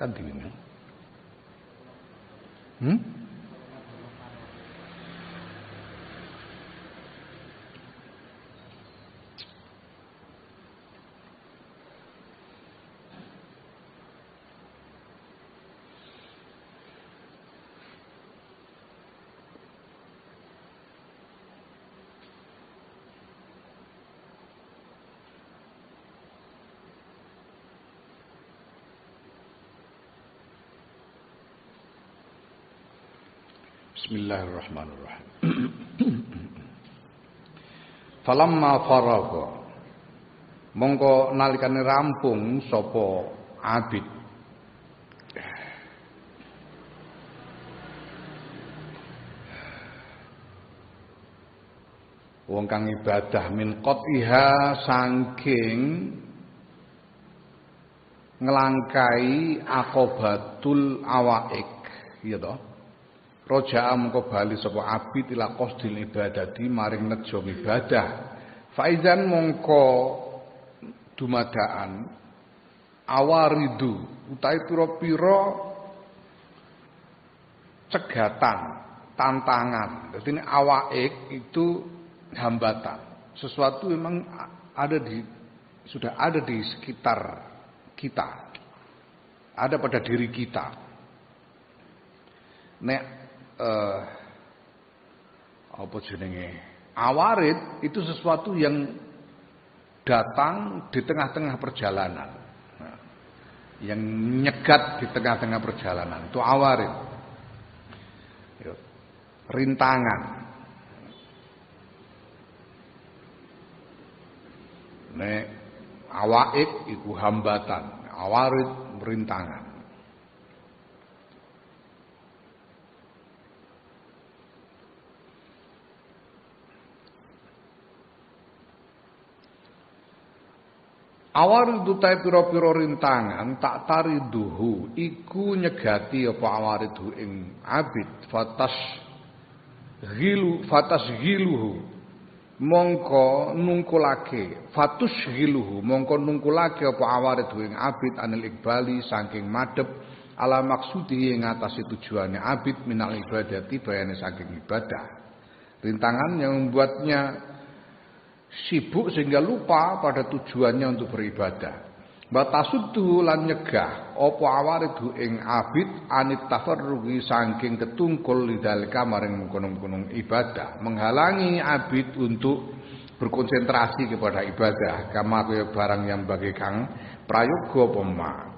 Kan dingin. Bismillahirrahmanirrahim. Falamma faragha mongko nalikane rampung sapa abid wong kang ibadah min qatiha saking ngelangkai aqobatul awaik ya toh. Roja'a mengko bali sapa abid ila qasdil ibadati maring nejo ibadah. Faizan mongko dumadaan awaridu utahe pira-pira cegatan, tantangan. Dadi awaik itu hambatan. Sesuatu memang sudah ada di sekitar kita. Ada pada diri kita. Nek apa jenenge awarid itu sesuatu yang datang di tengah-tengah perjalanan, yang nyegat di tengah-tengah perjalanan itu awarid. Rintangan. Nek awaid iku hambatan, awarid rintangan. Awaridu ta pira-pira rintangan tak tariduhu iku nyegati apa awaridu ing abid fatasghiluhu mongko nungkulake apa awaridu ing abid anil iqbali saking madhep ala maksudi ing atase tujuane abid minal ibadati bayane saking ibadah. Rintangan yang membuatnya sibuk sehingga lupa pada tujuannya untuk beribadah. Batasuddu lan nyegah apa awaridu ing abid anit tafarrugi saking ketungkul lidalika maring mengkono-mengkono ibadah, menghalangi abid untuk berkonsentrasi kepada ibadah kama kaya barang yang bagaikan prayoga pema.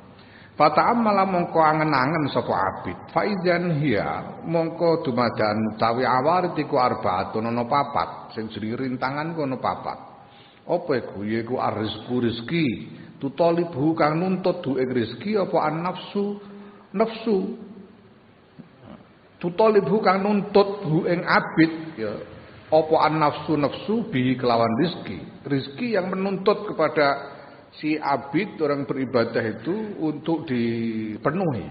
Fata'ammala mongko angen-angen sapa abid. Faizan hiya mongko dumadan utawi awarid iku arbaatun ana papat. Sing jenenge rintangan ku ana papat. Apa iku? Yaiku rezeki. Tutolibu kang nuntut du ing rezeki apa nafsu. Tutolibu kang nuntut du ing abid ya. Apa nafsu bi kelawan rezeki. Rezeki yang menuntut kepada si abid orang beribadah itu untuk dipenuhi.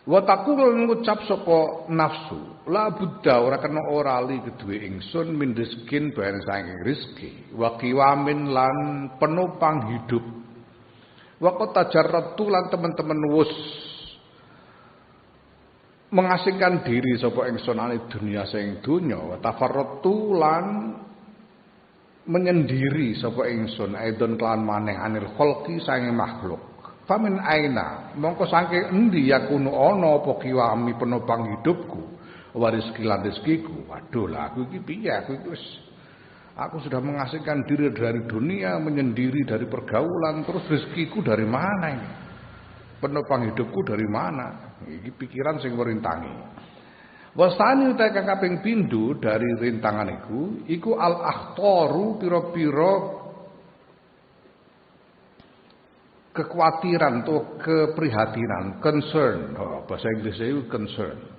Wa taqul ngucap sapa nafsu, la budda ora kena ora li keduwe ingsun min rizkin bayan saking rezeki, wa qiwamin lan penopang hidup. Wa qad tajarratu lan teman-teman wus mengasingkan diri sapa ingsun ane dunia sing donya, wa tafarratu lan menyendiri sapa ingsun aidon kelan maneh anil khalqi sange makhluk. Famin aina mongko saking endi yakunu ana apa kiwami penopang hidupku wa rezeki lan rezekiku. Waduh lah aku iki piye aku sudah mengasingkan diri dari dunia, menyendiri dari pergaulan, terus rezekiku dari mana ini? Penopang hidupku dari mana? Iki pikiran sing merintangi. Wasani utai kang kaping pindho dari rintangan iku al akhtaru pira-pira kekhawatiran atau keprihatinan, concern. Bahasa Inggrisnya itu concern.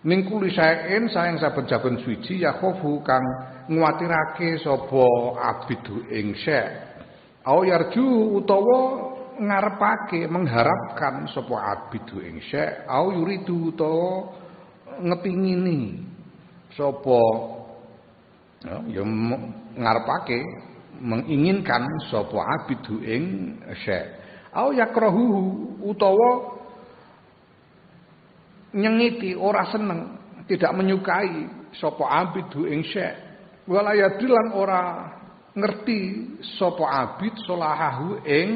Min kulli syai'in sayang saben-saben suci ya khofu kang nguwatirake sapa abidu ing syai'. Au yarju utawa ngarepake mengharapkan sapa abidu ing syai'. Au yuridu utawa ngepingini sapa ya ngarepake menginginkan sapa abidu ing syai'. Au yakrahu utawa nyengiti ora seneng, tidak menyukai sapa abidu ing syai'. Wala yadilan ora ngerti sapa abid solahahu ing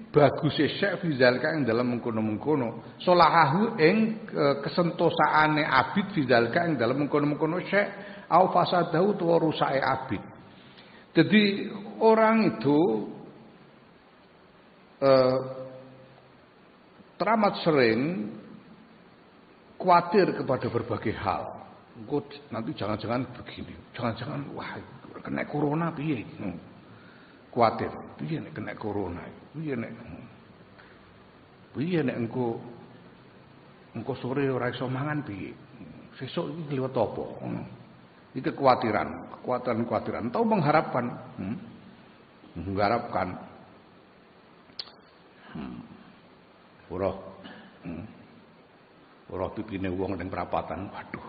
baguse syai' fizalka ing dalam mengkono-mengkono. Solahahu ing kesentosaane abid fizalka ing dalam mengkono-mengkono syai'. Au fasadahu utawa rusake abid. Jadi orang itu teramat sering khawatir kepada berbagai hal. Nanti jangan-jangan begini, jangan-jangan wah kena corona piye? Khawatir, piye nek kena corona? Piye nek engko sore ora iso mangan piye? Sesuk iki liwat apa? Itu kekhawatiran, atau mengharapkan, ora pipine wong ning prapatan, waduh,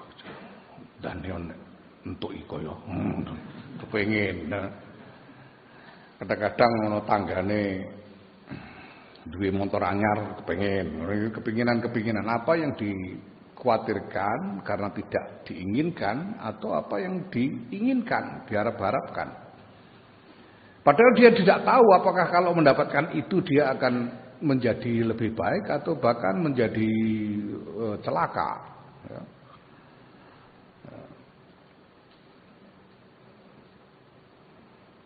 dane entuk iko ya, kepengin. Kadang-kadang ono tanggane duwe motor anyar, kepinginan apa yang dikhawatirkan karena tidak diinginkan atau apa yang diinginkan, diharap-harapkan. Padahal dia tidak tahu apakah kalau mendapatkan itu dia akan menjadi lebih baik atau bahkan menjadi celaka. Ya.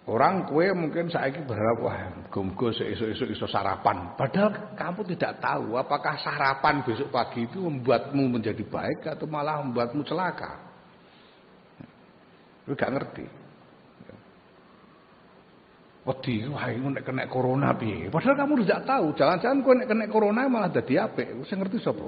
Orang kue mungkin saiki berharap wah muga-muga esuk-esuk iso sarapan. Padahal kamu tidak tahu apakah sarapan besok pagi itu membuatmu menjadi baik atau malah membuatmu celaka. Lu gak ngerti. Wedi wah iku nek kena corona piye? Padahal kamu tidak tahu, jangan-jangan kowe nek kena corona malah dadi apik. Sing ngerti sapa?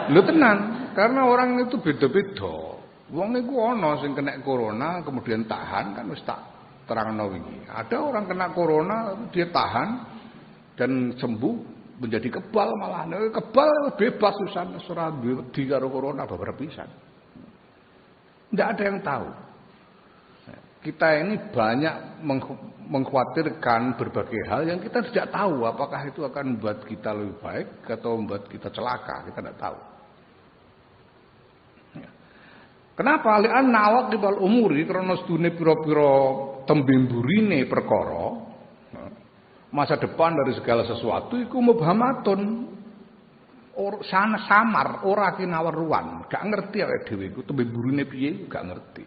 Lho tenan, karena orang itu beda-beda. Wong iku ana sing kena corona kemudian tahan, kan wis tak terangno wingi. Ada orang kena corona dia tahan dan sembuh menjadi kebal malah. Kebal bebas ora wedi karo corona babar pisan. Tidak ada yang tahu. Kita ini banyak mengkhawatirkan berbagai hal yang kita tidak tahu apakah itu akan membuat kita lebih baik atau membuat kita celaka, kita tidak tahu. Kenapa? Li'an nawaqibal umuri karena sedune pira-pira tembimburine perkara masa depan dari segala sesuatu iku mubhamatun sana samar ora kinaweruan, gak ngerti awake dhewe iku tembimburine piye gak ngerti.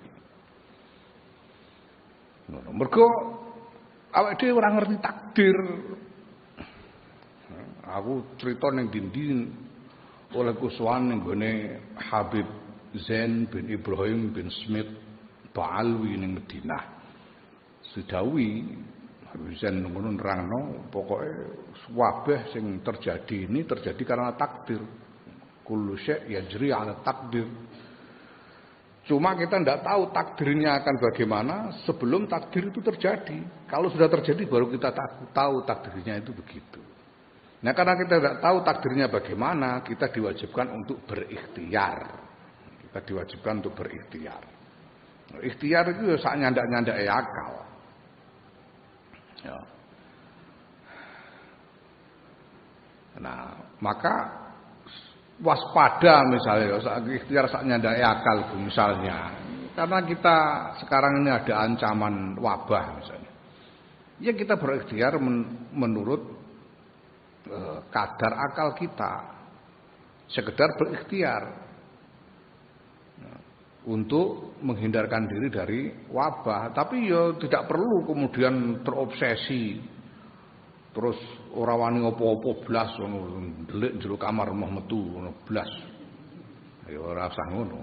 Mergo awake dhewe ora ngerti takdir. Aku cerita ning dinding oleh kuswan ning gone Habib Zain bin Ibrahim bin Smith Ba'alwi ning Madinah. Sedawi Habib Zain ngono nerangno pokoke wabah sing terjadi ini terjadi karena takdir. Kullu syai' yajri 'ala takdir. Cuma kita tidak tahu takdirnya akan bagaimana sebelum takdir itu terjadi. Kalau sudah terjadi baru kita tahu takdirnya itu begitu. Nah karena kita tidak tahu takdirnya bagaimana, kita diwajibkan untuk berikhtiar. Kita diwajibkan untuk berikhtiar. Ikhtiar itu sak nyandak-nyandak akal. Ya. Nah maka waspada misalnya ikhtiar sak nyandai akal misalnya karena kita sekarang ini ada ancaman wabah misalnya ya kita berikhtiar menurut kadar akal kita sekedar berikhtiar untuk menghindarkan diri dari wabah tapi ya tidak perlu kemudian terobsesi terus ora wani apa-apa blas ngono ndelik jero kamar mah metu ngono blas ya ora usah ngono.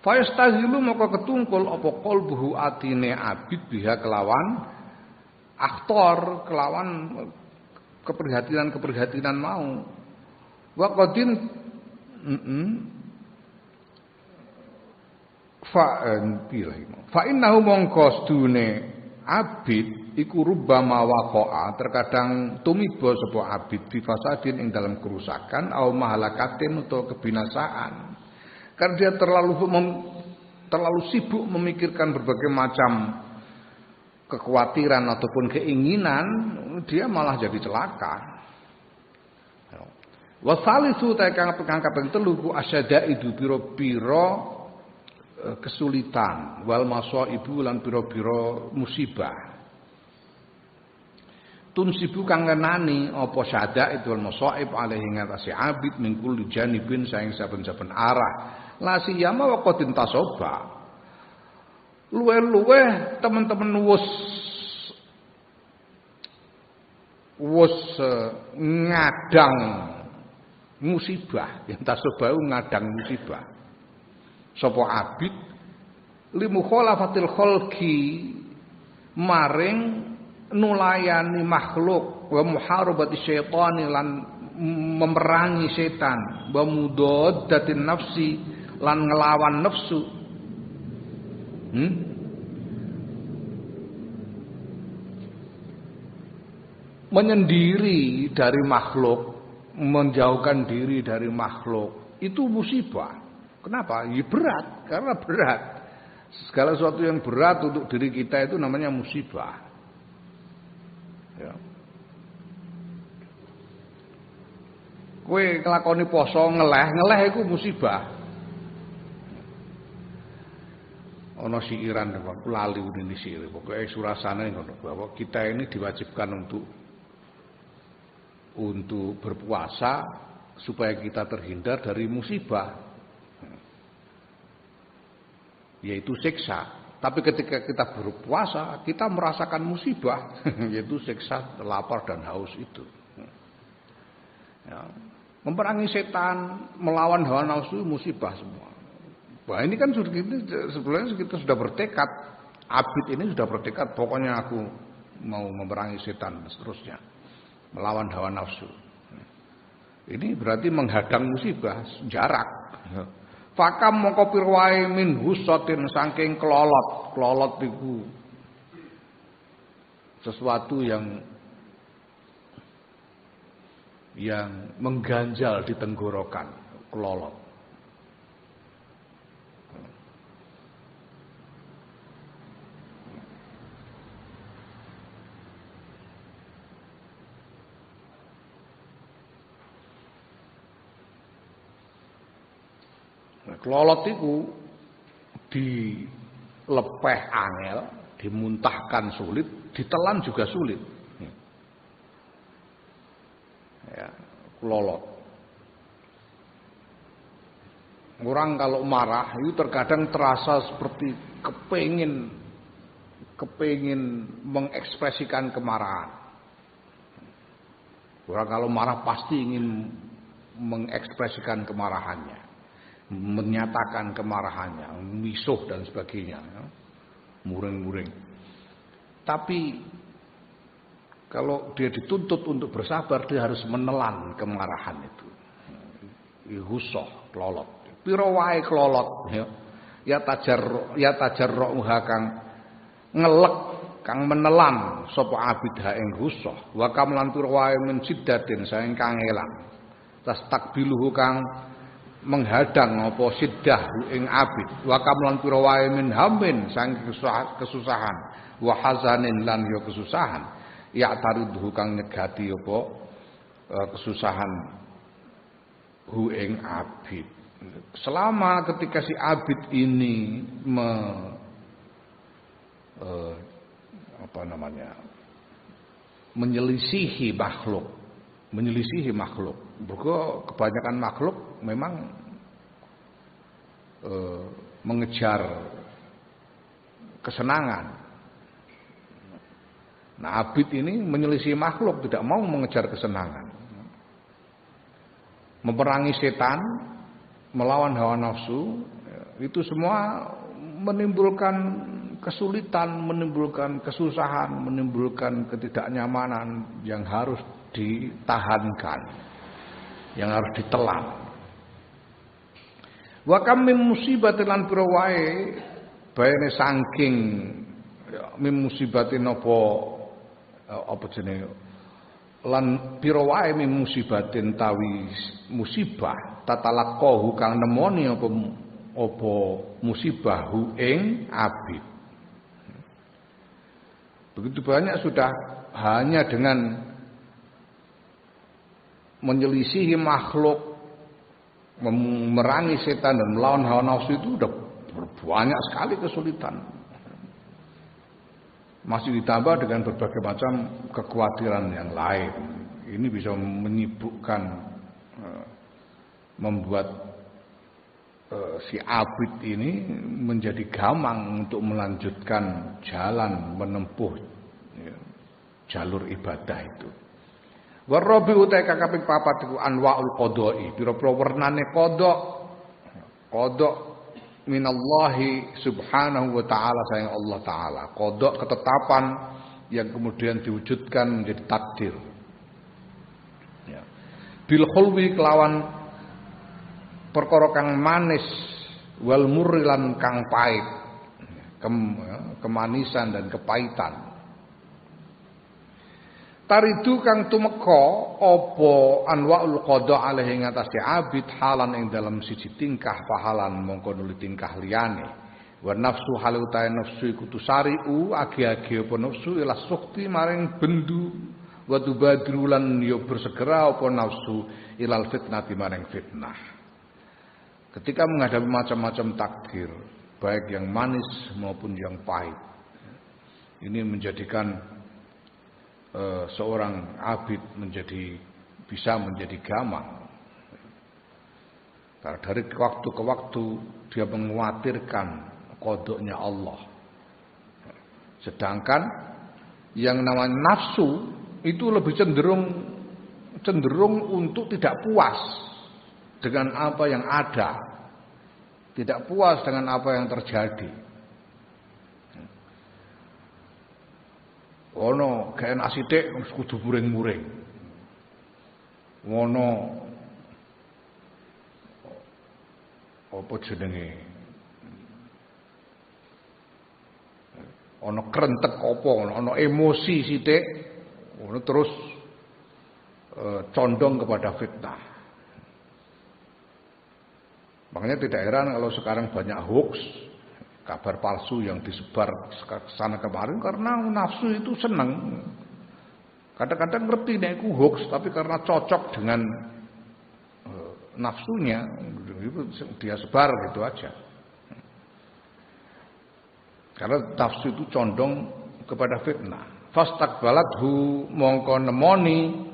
Fa yastahilu maka ketungkul apa qalbuhu atine abid biha kelawan aktor, kelawan keprihatinan mau. Wa qadin fa innahu mongko sedune abid iku rubbama waqa'a, terkadang tumiba sapa abid fi fasadin ing dalam kerusakan au mahalakatin utawa kebinasaan. Karena dia terlalu sibuk memikirkan berbagai macam kekhawatiran ataupun keinginan, dia malah jadi celaka. Wa salisu ta kang kaping 3 ku asyadaidu pira-pira kesulitan wal masaibu lan pira-pira musibah. Tunsibu kang ngenani apa syada itu wal masaib alaihi ngatasi abid min kulli janibin saing saben-saben arah. La siyama wa qadin tasoba. Luwe-luwe teman-teman wus ngadang musibah, yang tasobau ngadang musibah. Sapa abid limu khalafatil khalqi maring nulayani makhluk wa muharabati syaitani lan memerangi setan wa mudaddatin nafsi lan ngelawan nafsu. Menyendiri dari makhluk, menjauhkan diri dari makhluk itu musibah. Kenapa? Ya berat, karena berat. Segala sesuatu yang berat untuk diri kita itu namanya musibah. Ya. Kowe nglakoni poso ngeleh iku musibah. Ana siiran aku lali ini sir. Pokoke surasane ngono bahwa kita ini diwajibkan untuk berpuasa supaya kita terhindar dari musibah, yaitu siksa. Tapi ketika kita berpuasa, kita merasakan musibah, yaitu siksa lapar dan haus itu. Ya. Memerangi setan, melawan hawa nafsu, musibah semua. Wah ini kan sebenarnya kita sudah bertekad, abid ini sudah bertekad, pokoknya aku mau memerangi setan dan seterusnya, melawan hawa nafsu. Ini berarti menghadang musibah, jarak. Fakam mongko pirwae min husatin saking kelolot. Kelolot itu sesuatu yang mengganjal di tenggorokan, kelolot. Kelolot itu dilepeh angel, dimuntahkan sulit, ditelan juga sulit. Ya, kelolot. Orang kalau marah itu terkadang terasa seperti kepingin mengekspresikan kemarahan. Orang kalau marah pasti ingin mengekspresikan kemarahannya, menyatakan kemarahannya, misuh dan sebagainya, muring-muring. Tapi kalau dia dituntut untuk bersabar, dia harus menelan kemarahan itu. Husoh, kelolot. Piro wae kelolot, ya tajarruha kang ngelek, kang menelan sapa abid ha ing husoh. Wa kam lan piro wae min siddatin saeng kangelan. Tas takbiluhu kang menghadang apa siddah ing abid. Wa kam lan piro wae min hamin saeng kesusahan. Wa hazanin lan ya kesusahan. Ya taridhu kang nyegati apa kesusahan hu ing abid. Selama ketika si abid ini menyelisihi makhluk. Mergo kebanyakan makhluk memang mengejar kesenangan. Nah, abid ini menyelisihi makhluk, tidak mau mengejar kesenangan. Memerangi setan, melawan hawa nafsu, itu semua menimbulkan kesulitan, menimbulkan kesusahan, menimbulkan ketidaknyamanan yang harus ditahankan, yang harus ditelan. Wa kam min musibatin lan pira wae baene saking min musibatin apa jenenge lan pira wae min musibatin tawi musibah tatalaqahu kang nemoni apa musibahu ing abid. Begitu banyak sudah hanya dengan menyelisihi makhluk, memerangi setan dan melawan hawa nafsu itu sudah banyak sekali kesulitan. Masih ditambah dengan berbagai macam kekhawatiran yang lain. Ini bisa menyibukkan, membuat si abid ini menjadi gamang untuk melanjutkan jalan menempuh jalur ibadah itu. Warabi utai kakaping papat iku anwaul qodoi, pira-pira wernane qodok minallahi subhanahu wa ta'ala sayang Allah ta'ala. Qodok ketetapan yang kemudian diwujudkan menjadi takdir. Ya. Bil khulwi kelawan perkara kang manis wal murrilan kang pahit, kemanisan dan kepahitan. Taridu kang tumeka apa anwaul qada alaihi ngatasi abid halan ing dalam siji tingkah pahalan mongko nuli tingkah liyane. Wa nafsu halutai nafsu iku tusariu agi-agi apa nafsu ila sukti maring bendu wa tubadrulan yo bersegera apa nafsu ilal fitnati maring fitnah. Ketika menghadapi macam-macam takdir, baik yang manis maupun yang pahit, ini menjadikan seorang abid bisa menjadi gamang. Karena dari waktu ke waktu dia mengkhawatirkan qodoknya Allah. Sedangkan yang namanya nafsu itu lebih cenderung untuk tidak puas dengan apa yang ada, tidak puas dengan apa yang terjadi. Ono gak enak sithik wis kudu muring-muring. Ngono apa jenenge? Ono krentek apa, ono emosi sithik, ngono terus condong kepada fitnah. Makanya tidak heran kalau sekarang banyak hoax, kabar palsu yang disebar sana kemarin karena nafsu itu senang. Kadang-kadang ngerti nek iku hoax tapi karena cocok dengan nafsunya itu dia sebar gitu aja. Karena nafsu itu condong kepada fitnah. Fastaqbalathu mongko nemoni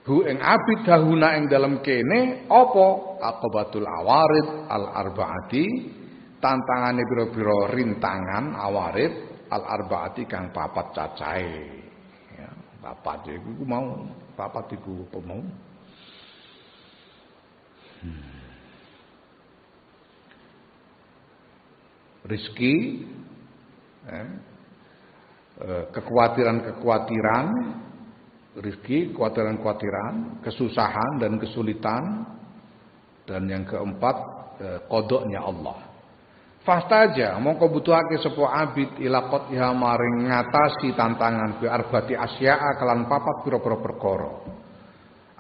hu ing abid dahuna ing dalem kene apa aqobatul awarid al arbaati tantangane pira-pira rintangan awarid al arbaati kang papat cacahe ya papat iku mau papat iku apa mau rezeki kekhawatiran rezeki, kekhawatiran-kekhawatiran, kesusahan dan kesulitan, dan yang keempat qodoknya Allah. Fastaja mongko butuhake sapa abid ila qotha maring ngatasi tantangan bi arbati asya'a kelan papat pira-pira perkara.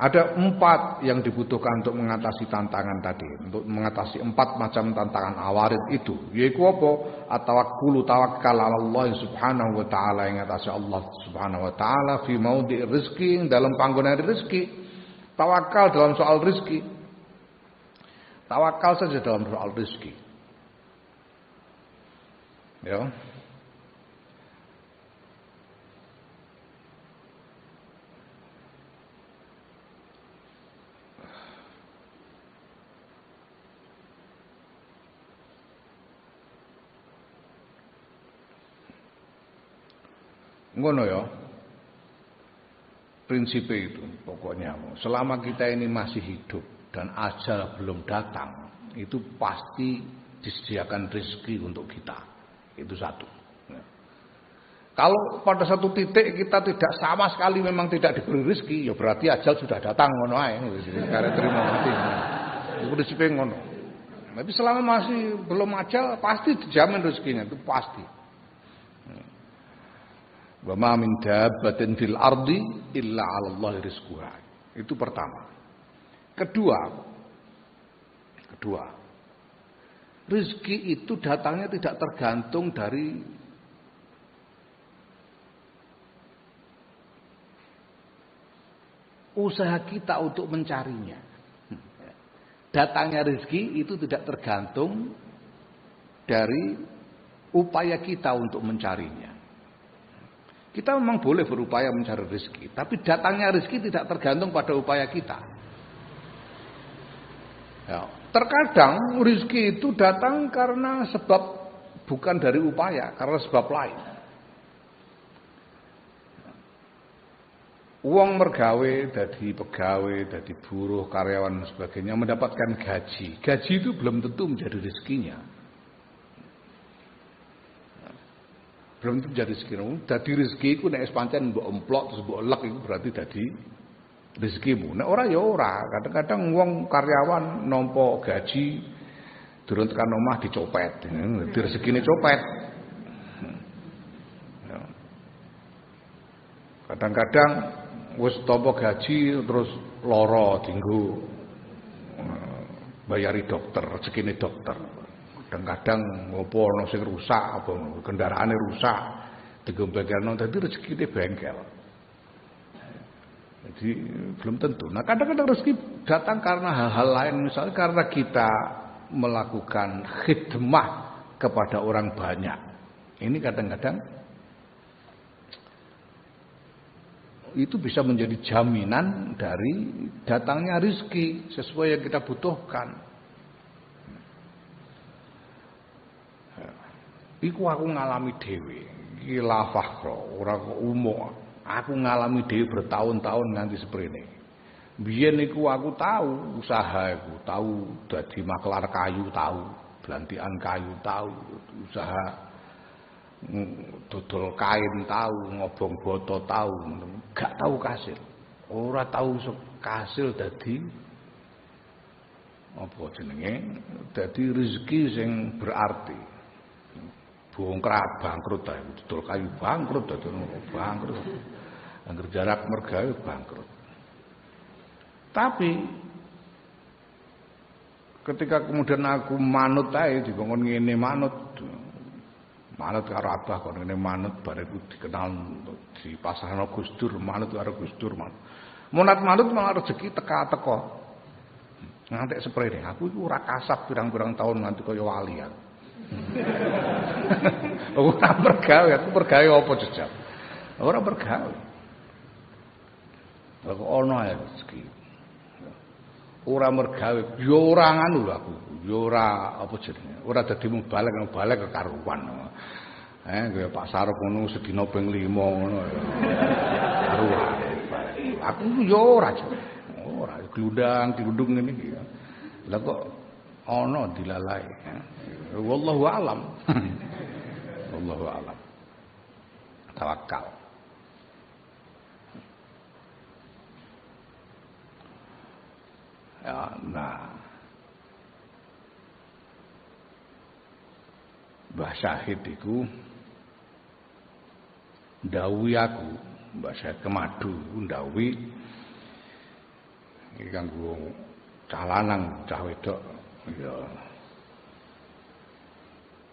Ada 4 yang dibutuhkan untuk mengatasi tantangan tadi, untuk mengatasi 4 macam tantangan awarid itu. Yaiku apa? At-tawakkulu tawakkal ala Allah subhanahu wa ta'ala yang atase Allah subhanahu wa ta'ala fi maudhi'ir rizki dalam panggonan rezeki. Tawakal dalam soal rezeki. Tawakal saja dalam soal rezeki. Ya. Ngono ya. Prinsip itu pokoknya. Selama kita ini masih hidup dan ajal belum datang, itu pasti disediakan rezeki untuk kita. Itu satu. Kalau pada satu titik kita tidak sama sekali memang tidak diberi rezeki, ya berarti ajal sudah datang ngono ae. Karena terima mati. Itu rezeki ngono. Tapi selama masih belum ajal pasti dijamin rezekinya, itu pasti. Wa ma min dabbatin fil ardi illa 'ala Allahi rizquha. Itu pertama. Kedua, rezeki itu datangnya tidak tergantung dari usaha kita untuk mencarinya. Datangnya rezeki itu tidak tergantung dari upaya kita untuk mencarinya. Kita memang boleh berupaya mencari rezeki, tapi datangnya rezeki tidak tergantung pada upaya kita. Ya, terkadang rezeki itu datang karena sebab bukan dari upaya, karena sebab lain. Uang mergawe, dadi pegawai, dadi buruh, karyawan dan sebagainya mendapatkan gaji. Gaji itu belum tentu menjadi rezekinya. Belum tentu menjadi rezekimu. Dadi rezeki iku nek pancen mbok emplok terus mbok elek iku berarti dadi rezekimu. Nek ora ya ora. Kadang-kadang wong karyawan nampa gaji durung tekan omah dicopet. Dadi rezekine copet. Kadang-kadang wis tampa gaji terus lara dienggo bayari dokter, rezekine dokter. Kadang-kadang ngopo ana sing rusak apa kendaraane rusak dienggo bengkelno dadi rezekine bengkel. Jadi belum tentu. Nah, kadang-kadang rezeki datang karena hal-hal lain, misalnya karena kita melakukan khidmah kepada orang banyak. Ini kadang-kadang itu bisa menjadi jaminan dari datangnya rezeki sesuai yang kita butuhkan. Iku aku ngalami dhewe, iki la fakhra, ora kok umum. Aku ngalami dhewe bertahun-tahun nganti seprene. Biyen iku aku tahu usaha iku, tahu dadi maklar kayu, tahu belantikan kayu, tahu usaha dodol kain tahu, ngobong boto tahu, gak tahu kasil. Ora tahu kasil dadi apa jenenge? Dadi rezeki sing berarti. Bongkrak bangkrut ta, dodol kayu bangkrut, dodol bangkrut. Angger jarak mergawe bangkrut. Tapi ketika kemudian aku manut ae dikongkon ngene manut karo abah kok ngene manut bariku dikenal di pasarno Gus Dur manut karo Gus Dur manut malah rezeki teka-teka ngantek seprene aku iku ora kasap pirang-pirang tahun nganti kaya wali ya. Ora bergawe aku bergawe apa jejak ora bergawe kok ono ae rezeki ora mergawe yo ora nganu lho aku yo ora apa jenenge ora dadi mubalek kekaruan kaya Pak Sarep ngono sedina ping 5 ngono karuan aku yo ora glundang ngene iki lha kok ana dilalai wallahu alam wallahu alam tawakal. Ya, nah, Mbah Syahid iku ndhawuhi aku, Mbah Syahid Kemadu ndhawuhi iki kanggo cah lanang, cah wedok ya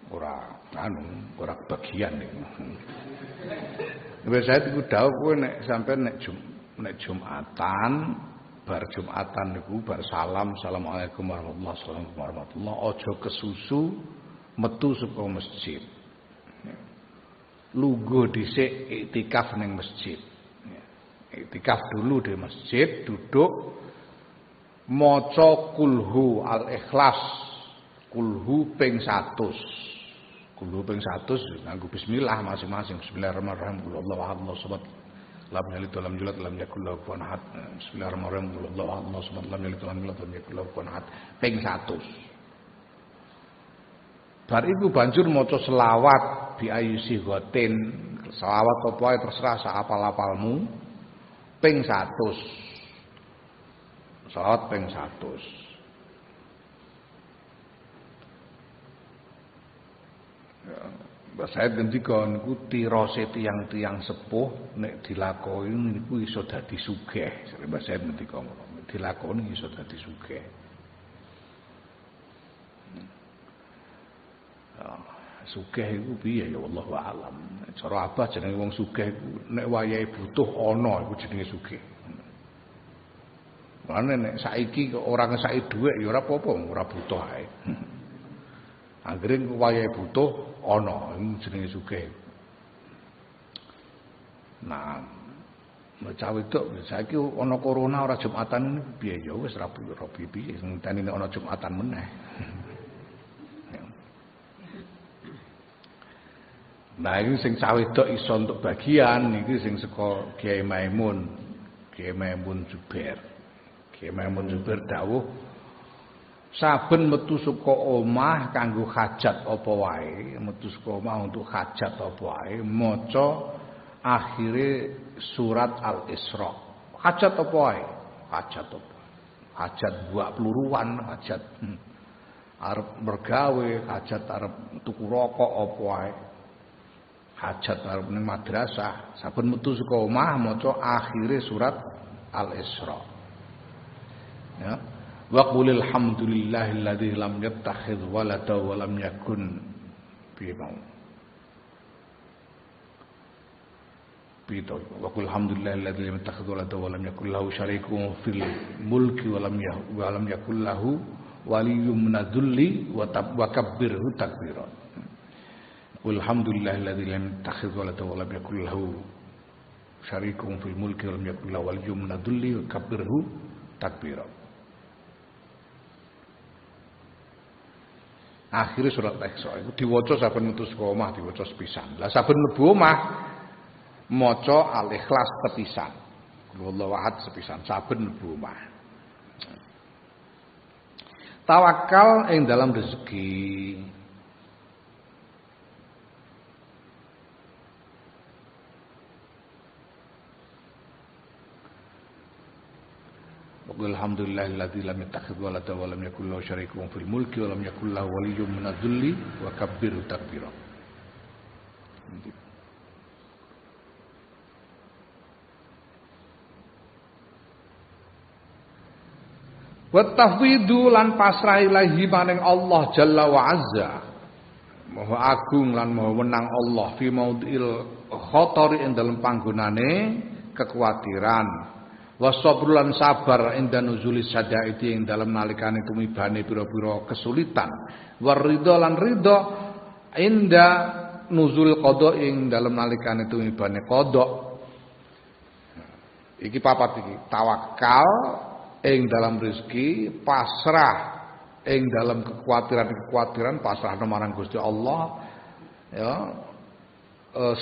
ora kebagian niku. Mbah Syahid iku dawuh kowe nek sampean nek Jumatan bar Jumatan niku bar salam assalamualaikum warahmatullahi wabarakatuh aja kesusu metu saka masjid lungguh dhisik iktikaf ning masjid iktikaf dulu di masjid duduk maca kulhu al-ikhlas kulhu ping 100 nganggo bismillah masing-masing bismillahirrahmanirrahim Allahu akbar sobat lam yalid walam yulad lam yakul lahu kufuwan ahad. Bismillahirrahmanirrahim. Allahu akbar. Lam yalid walam yulad lam yakul lahu kufuwan ahad. Ping 100. Bar iku banjur maca selawat bi ayusi gotin. Selawat apa wae terserah sak apal-apalmu ping 100. Selawat ping 100. Mbak Said ngendika niku tirose tiyang-tiyang sepuh nek dilakoni niku iso dadi sugih. Mbak Said ngendika ngono, dilakoni iso dadi sugih. Sugih iku piye ya wallahu alam. Cara apa jenenge wong sugih iku nek wayahe butuh ana iku jenenge sugih. Mane nek saiki kok ora ngesaki dhuwit ya ora apa-apa, ora butuh ae. Anggere wayahe butuh ana iku jenenge sugih. Nah, cah wedok saiki ana corona ora Jumatan piye ya wis ra piye ngenteni nek ana Jumatan meneh. Nah ini sing cah wedok iso untuk bagian iki sing saka Kiai Maimun Zubair. Kiai Maimun Zubair dawuh saben metu saka omah kanggo hajat apa wae, metu saka omah untuk hajat apa wae maca akhire surat Al-Isra. Hajat apa wae? Hajat apa? Hajat buak peluruan, hajat arep mergawe, hajat arep tuku rokok apa wae. Hajat arep ning madrasah, saben metu saka omah maca akhire surat Al-Isra. Ya. Wa qulil hamdulillahilladzi lam yattakhidz walada wa lam yakun bito. Wa qul hamdulillahilladzi lam yattakhidz walada wa lam yakul lahu syarikun fil mulki wa lam yakul lahu waliyyun minadh-dhulli wa kabbirhu takbira. Alhamdulillahilladzi lam yattakhidz walada wa lam yakul lahu syarikun fil mulki wa lam yakul lahu waliyyun minadh-dhulli wa kabbirhu takbira. Akhire surat Al-Isra iku diwaca saben metu saka omah diwaca sepisan. Lah saben mlebu omah maca Al-Ikhlas sepisan. Wallahu ahad sepisan saben mlebu omah. Tawakal ing dalam rezeki. Alhamdulillahilladzi lam yattakhidz walada wa lam yakul lahu syarikun fil mulki wa lam yakul lahu waliyyun minadh-dhulli wa kabbirhu takbira. Wa tafwidu lan pasrah ilahi maring Allah Jalla wa Azza. Maha agung lan maha menang Allah fi maudil khatari ing dalem panggonane kekhawatiran. Wasabru lan sabar inda nuzuli sadaiti ing dalem nalikane tumibane pira-pira kesulitan. Waridho lan ridho inda nuzul qada ing dalem nalikane tumibane qada. Iki papat iki. Tawakal ing dalam rezeki, pasrah ing dalam kekhawatiran pasrah marang Gusti Allah, ya.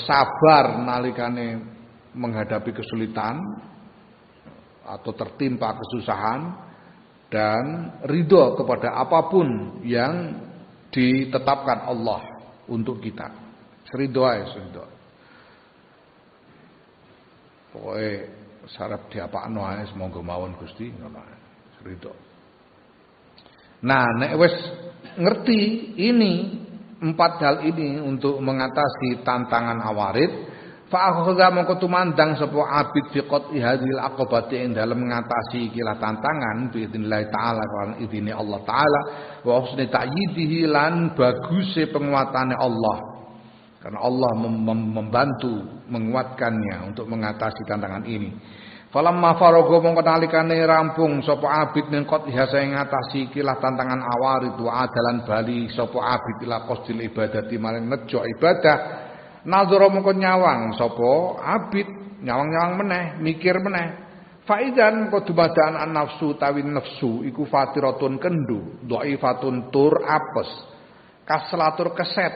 Sabar nalikane menghadapi kesulitan atau tertimpa kesusahan dan ridho kepada apapun yang ditetapkan Allah untuk kita. Ridho ae ridho. Pokoke sarep diapakno ae semoga mawon Gusti ngono ae. Ridho. Nah, nek wis ngerti ini 4 hal ini untuk mengatasi tantangan awarid, fa akhadha mongko tumandang sapa abid fi qati hadhil aqabati ing dalem ngatasi ikilah tantangan bi idznillah taala kan idine Allah taala wa husni ta'yidihi lan baguse penguatane Allah. Karena Allah membantu menguatkannya untuk mengatasi tantangan ini. Falamma faraga mongko nalikane rampung sapa abid ning qati hasa ing ngatasi ikilah tantangan awarid wa adalan bali sapa abid ila qasdil ibadati maring nejo ibadah. Nazara mongko nyawang sapa abid nyawang-nyawang meneh mikir meneh faidan mongko dumadaan an-nafsu tawi nafsu iku fatiratun kendu dhaifatun tur apes kaselatur keset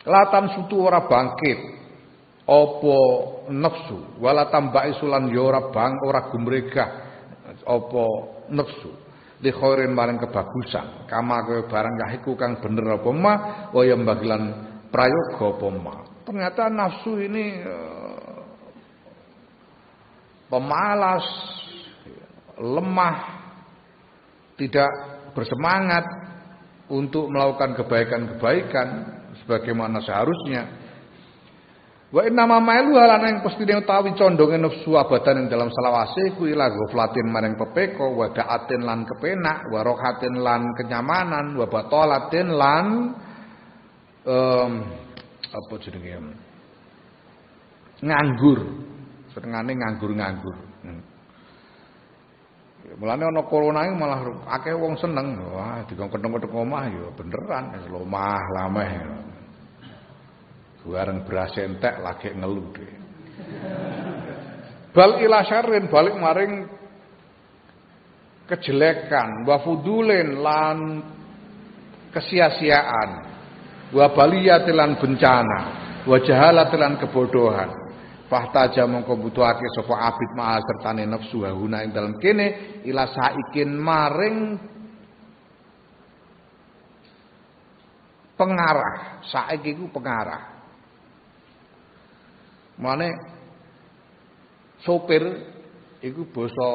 latan sutu ora bangkit apa nafsu wala tambai sulan ya ora ora gumregah apa nafsu li khairin maring kebagusan kama kaya barang yahiku kang bener apa ma wa ya bagilan prayoga apa ma. Ternyata nafsu ini pemalas, lemah, tidak bersemangat untuk melakukan kebaikan-kebaikan sebagaimana seharusnya. Wa inna ma mailu halana yang pestine utawi condonge nafsu abadan ing dalam selawase ku ila ghaflatin maring pepeko wa da'atin lan kepenak wa rohatin lan kenyamanan wa batolatin lan apa jenenge nganggur. Senengane nganggur-nganggur. Mulane ana corona iki malah akeh wong seneng. Wah, dikon-kethek omah ya beneran wis lomah lameh. Bareng beras entek lagi ngeluh deh. Bal ila syarrin balik maring kejelekan, wa fudulin lan kesia-siaan, wa baliyatin lan bencana, wa jahalatin lan kebodohan. Fahtaja mongko butuhake sapa abid ma'al sertane nafsu huna ing dalem kene ila saikin maring pengarah. Saik iku pengarah. Mane sopir iku basa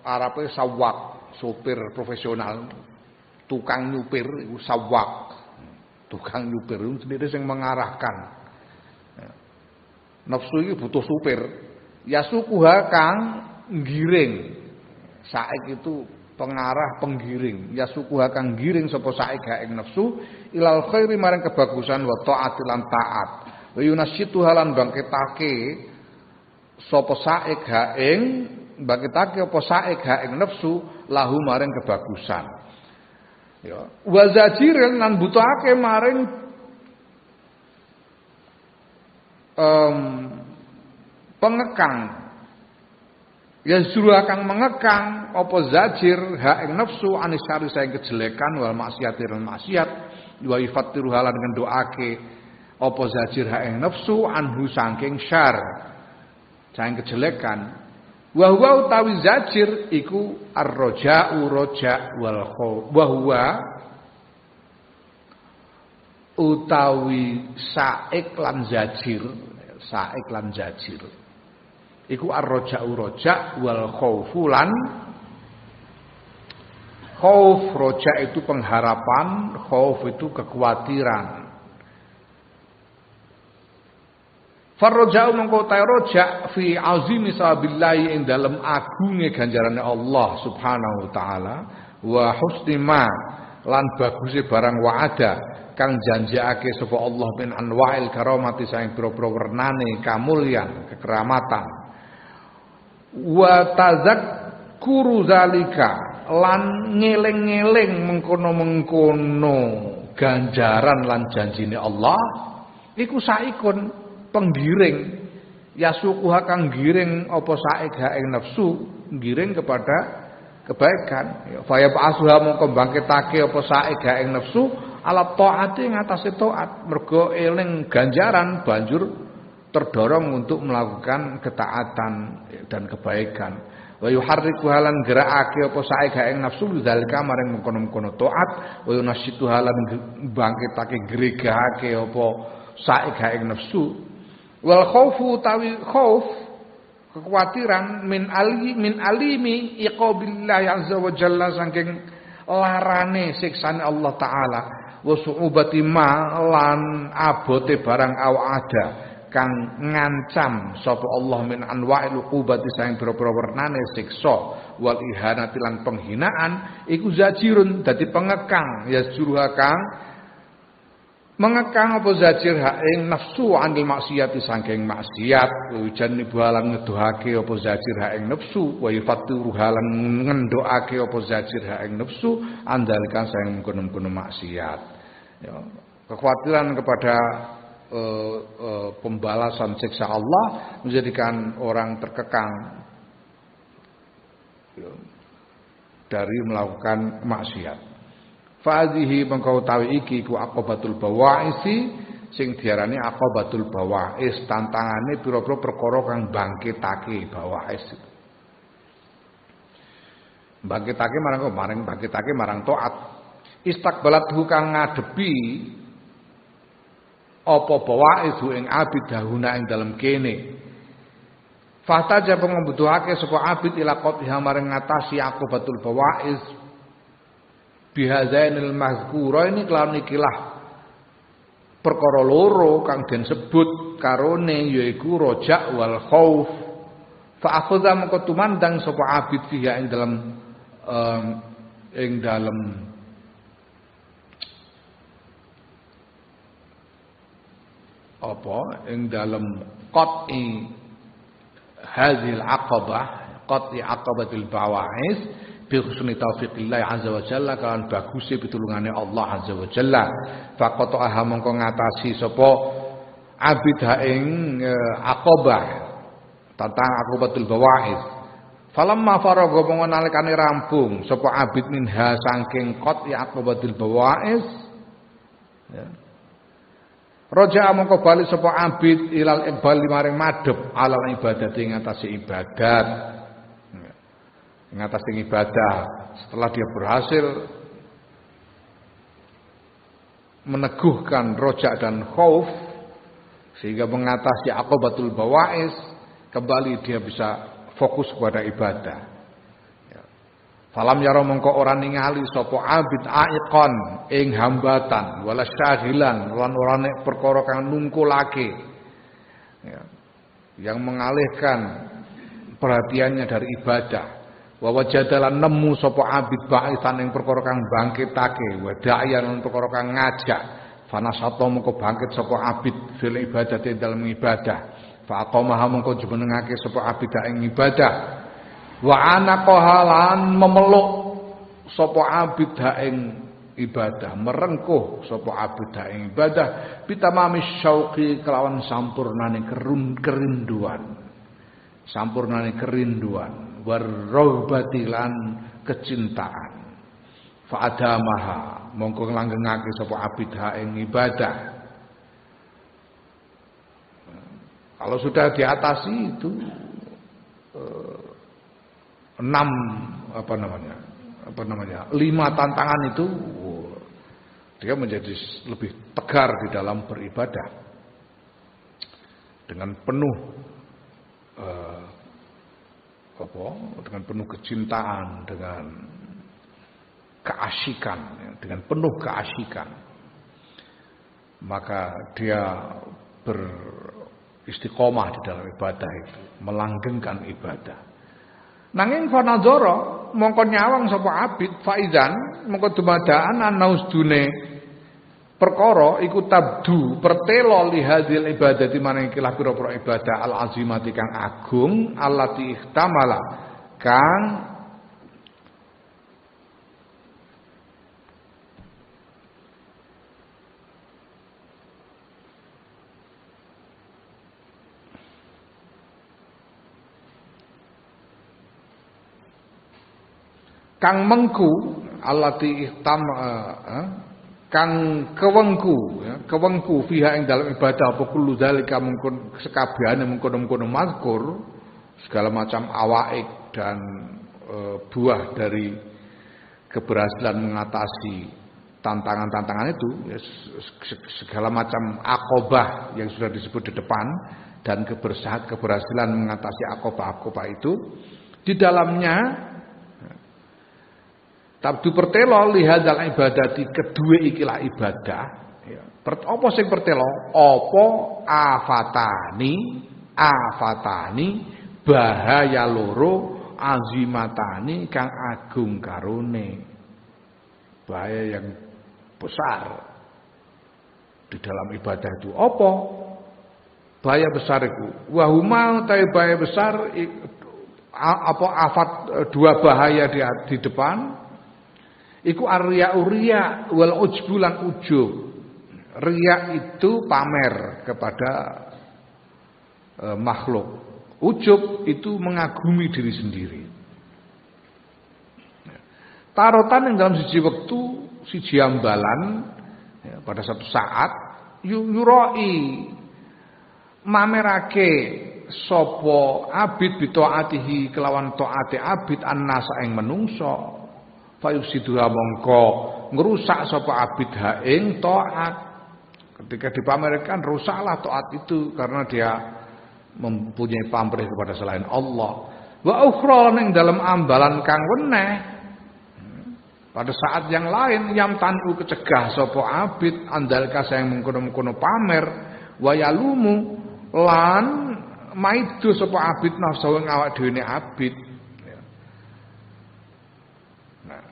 Arabe sawak, sopir profesional, tukang nyupir iku sawak. Tukang nyupir itu sendiri yang mengarahkan. Nafsu iki butuh supir. Yasukuha kang nggiring. Saik itu pengarah penggiring. Yasukuha kang nggiring sapa saik ha ing nafsu ilal khairi maring kebagusan wa taat lan taat. Wa yunasyitu halan bangkitake sapa saik ha ing bangkitake apa saik ha ing nafsu lahu maring kebagusan. Ya, wa zajirin lan butuhake maring pengekang. Ya suruh akan mengekang apa zajir ha ing nafsu anisari saing kejelekan wal maksiat lan maksiat wa yafatiru halan ngendoake apa zajir ha ing nafsu anhu saking syar saing kejelekan wa huwa utawi zajir iku ar-raja'u raja' wal khauf wa huwa utawi saik lan zajir iku ar-raja'u raja' wal khaufu lan khauf. Raja' itu pengharapan, khauf itu kekhawatiran. Farroja'u mengko ta roja' fi azimi sabillahi ing dalem agunge ganjarane Allah Subhanahu wa taala wa husni ma lan baguse barang wa'ada kang janjiake sapa Allah min anwa'il karamati saing pira-pira wernane kamulyan kekeramatan wa tazakkuru zalika lan ngeling-eling mengkono-mengkono ganjaran lan janjine Allah iku saikun penggiring yasukuha kang giring apa saik ha ing nafsu giring kepada kebaikan fa ya ba'suha mongko bangkitake apa saik ha ing nafsu ala taati ngatasi taat mergo eling ganjaran banjur terdorong untuk melakukan ketaatan dan kebaikan wa yuharriku halan gerakake apa saik ha ing nafsu zalika maring mengkono-mengkono taat wa yunasyitu halan bangkitake gregahake apa saik ha ing nafsu wal khaufu tawi khauf kekhawatiran min alimi iqabillahi azza wa jalla saking larane siksane Allah taala wa su'ubati ma lan abote barang ada kang ngancam sapa Allah min anwa'il uqubati saing pira-pira wernane siksa wal ihanati lan penghinaan iku zajirun dadi pengekang ya juruha kang mengekang apa zajir ha ing nafsu anil maksiati saking maksiat ujan nibalan ngedohake apa zajir ha ing nafsu wa yafatiru halan ngendokake apa zajir ha ing nafsu andalkan saking kono-kono maksiat ya kekhawatiran kepada pembalasan siksa Allah menjadikan orang terkekang ya, dari melakukan maksiat. Fadhihi mengkau tawi iki ku aqobatul bawaisi sing diarani aqobatul bawais tantangane pira-pira perkara kang bangkitake bawais. Bangkitake marang taat. Istakbalat kang ngadepi apa bawaizu ing abid dahuna ing dalem kene. Fahtaja pengembutuhake sapa abid ila qatiha maring ngatasi akobatul bawaiz bihazainil mazkura ini kelawan ikilah perkara loro kang den sebut karone yaiku roja wal khauf. Fa akhadha mengko tumandang sapa abid fiha ing dalem qat'i hadhil aqabah qat'i aqabatil bawa'is bi husni taufiqillah azza wa jalla kan baguse pitulungane Allah azza wa jalla faqataha mongko ngatasi sapa abid ha ing aqabah tentang aqabatul bawa'is falamma faragha mongko nalikane rampung sapa abid minha saking qat'i aqabatil bawa'is ya Raja mongko bali sapa abid ilal iqbal maring madhep alal ibadat ing atase ibadat. Ing atase ibadah setelah dia berhasil meneguhkan roja dan khauf sehingga mengatasi aqabatul bawais kembali dia bisa fokus kepada ibadah. Falam yaro mengko ora ningali sapa abid aiqon ing hambatan wala syahilan lan ora nek perkara kang nungkulake ya, yang mengalihkan perhatiannya dari ibadah wa wajadalan nemu sapa abid baisan ing perkara kang bangkitake wa da'yan perkara kang ngajak fanasata mengko bangkit sapa abid fil ibadati dalam ibadah fa aqamaha mengko jumenengake sapa abid ing ibadah wa ana qahalan memeluk sapa abid ing ibadah merengkuh sapa abid ing ibadah bitamamis syauqi kelawan sampurnane kerinduan warrahbati lan kecintaan fa adamaha mongko langgengake sapa abid ing ibadah. Kalau sudah diatasi itu 5 tantangan itu dia menjadi lebih tegar di dalam beribadah dengan penuh dengan penuh kecintaan, dengan keasyikan, dengan penuh keasyikan, maka dia beristiqomah di dalam ibadah itu, melanggengkan ibadah. Nanging fanadzara mongko nyawang sapa abid faizan mongko dumadaan anausdune perkara iku tabdu pertelo li hadzal ibadati maring kilah pira-pira ibadah al azimati kang agung allati ihtamala kang kang mengku allati ihtam kang kewengku fiha ing dalam ibadah apa kullu zalika mungkon sekabehane mungkon-mungkon mazkur segala macam awaik dan buah dari keberhasilan mengatasi tantangan-tantangan itu ya, segala macam aqobah yang sudah disebut di depan dan keberhasilan mengatasi aqobah-aqobah itu di dalamnya tabdu pertelo lihadzal ibadati kedua ikilah ibadah ya. Apa sing pertelo? Apa afatani bahaya loro azimatani kang agung karone. Bahaya yang besar di dalam ibadah itu. Apa? Bahaya besar itu. Wa huma ta bahaya besar apa afat dua bahaya di depan iku arya wal ujbulan ujub. Riya itu pamer kepada makhluk. Ujub itu mengagumi diri sendiri. Tarotan yang dalam siji waktu, siji ambalan ya, pada satu saat yuroi mamerake sapa abid bitaatihi kelawan taate abid annasa ing menungso fayusidha mongko ngrusak sapa abid ha ing taat. Ketika dipamerkan rusaklah taat itu karena dia mempunyai pamrih kepada selain Allah. Wa ukhra ning dalam ambalan kang weneh pada saat yang lain yam tanu kecegah sapa abid andalka sayang mengkono-mengkono pamer wayalumu lan maido sapa abid nafsu ing awak dhewe abid. Nah,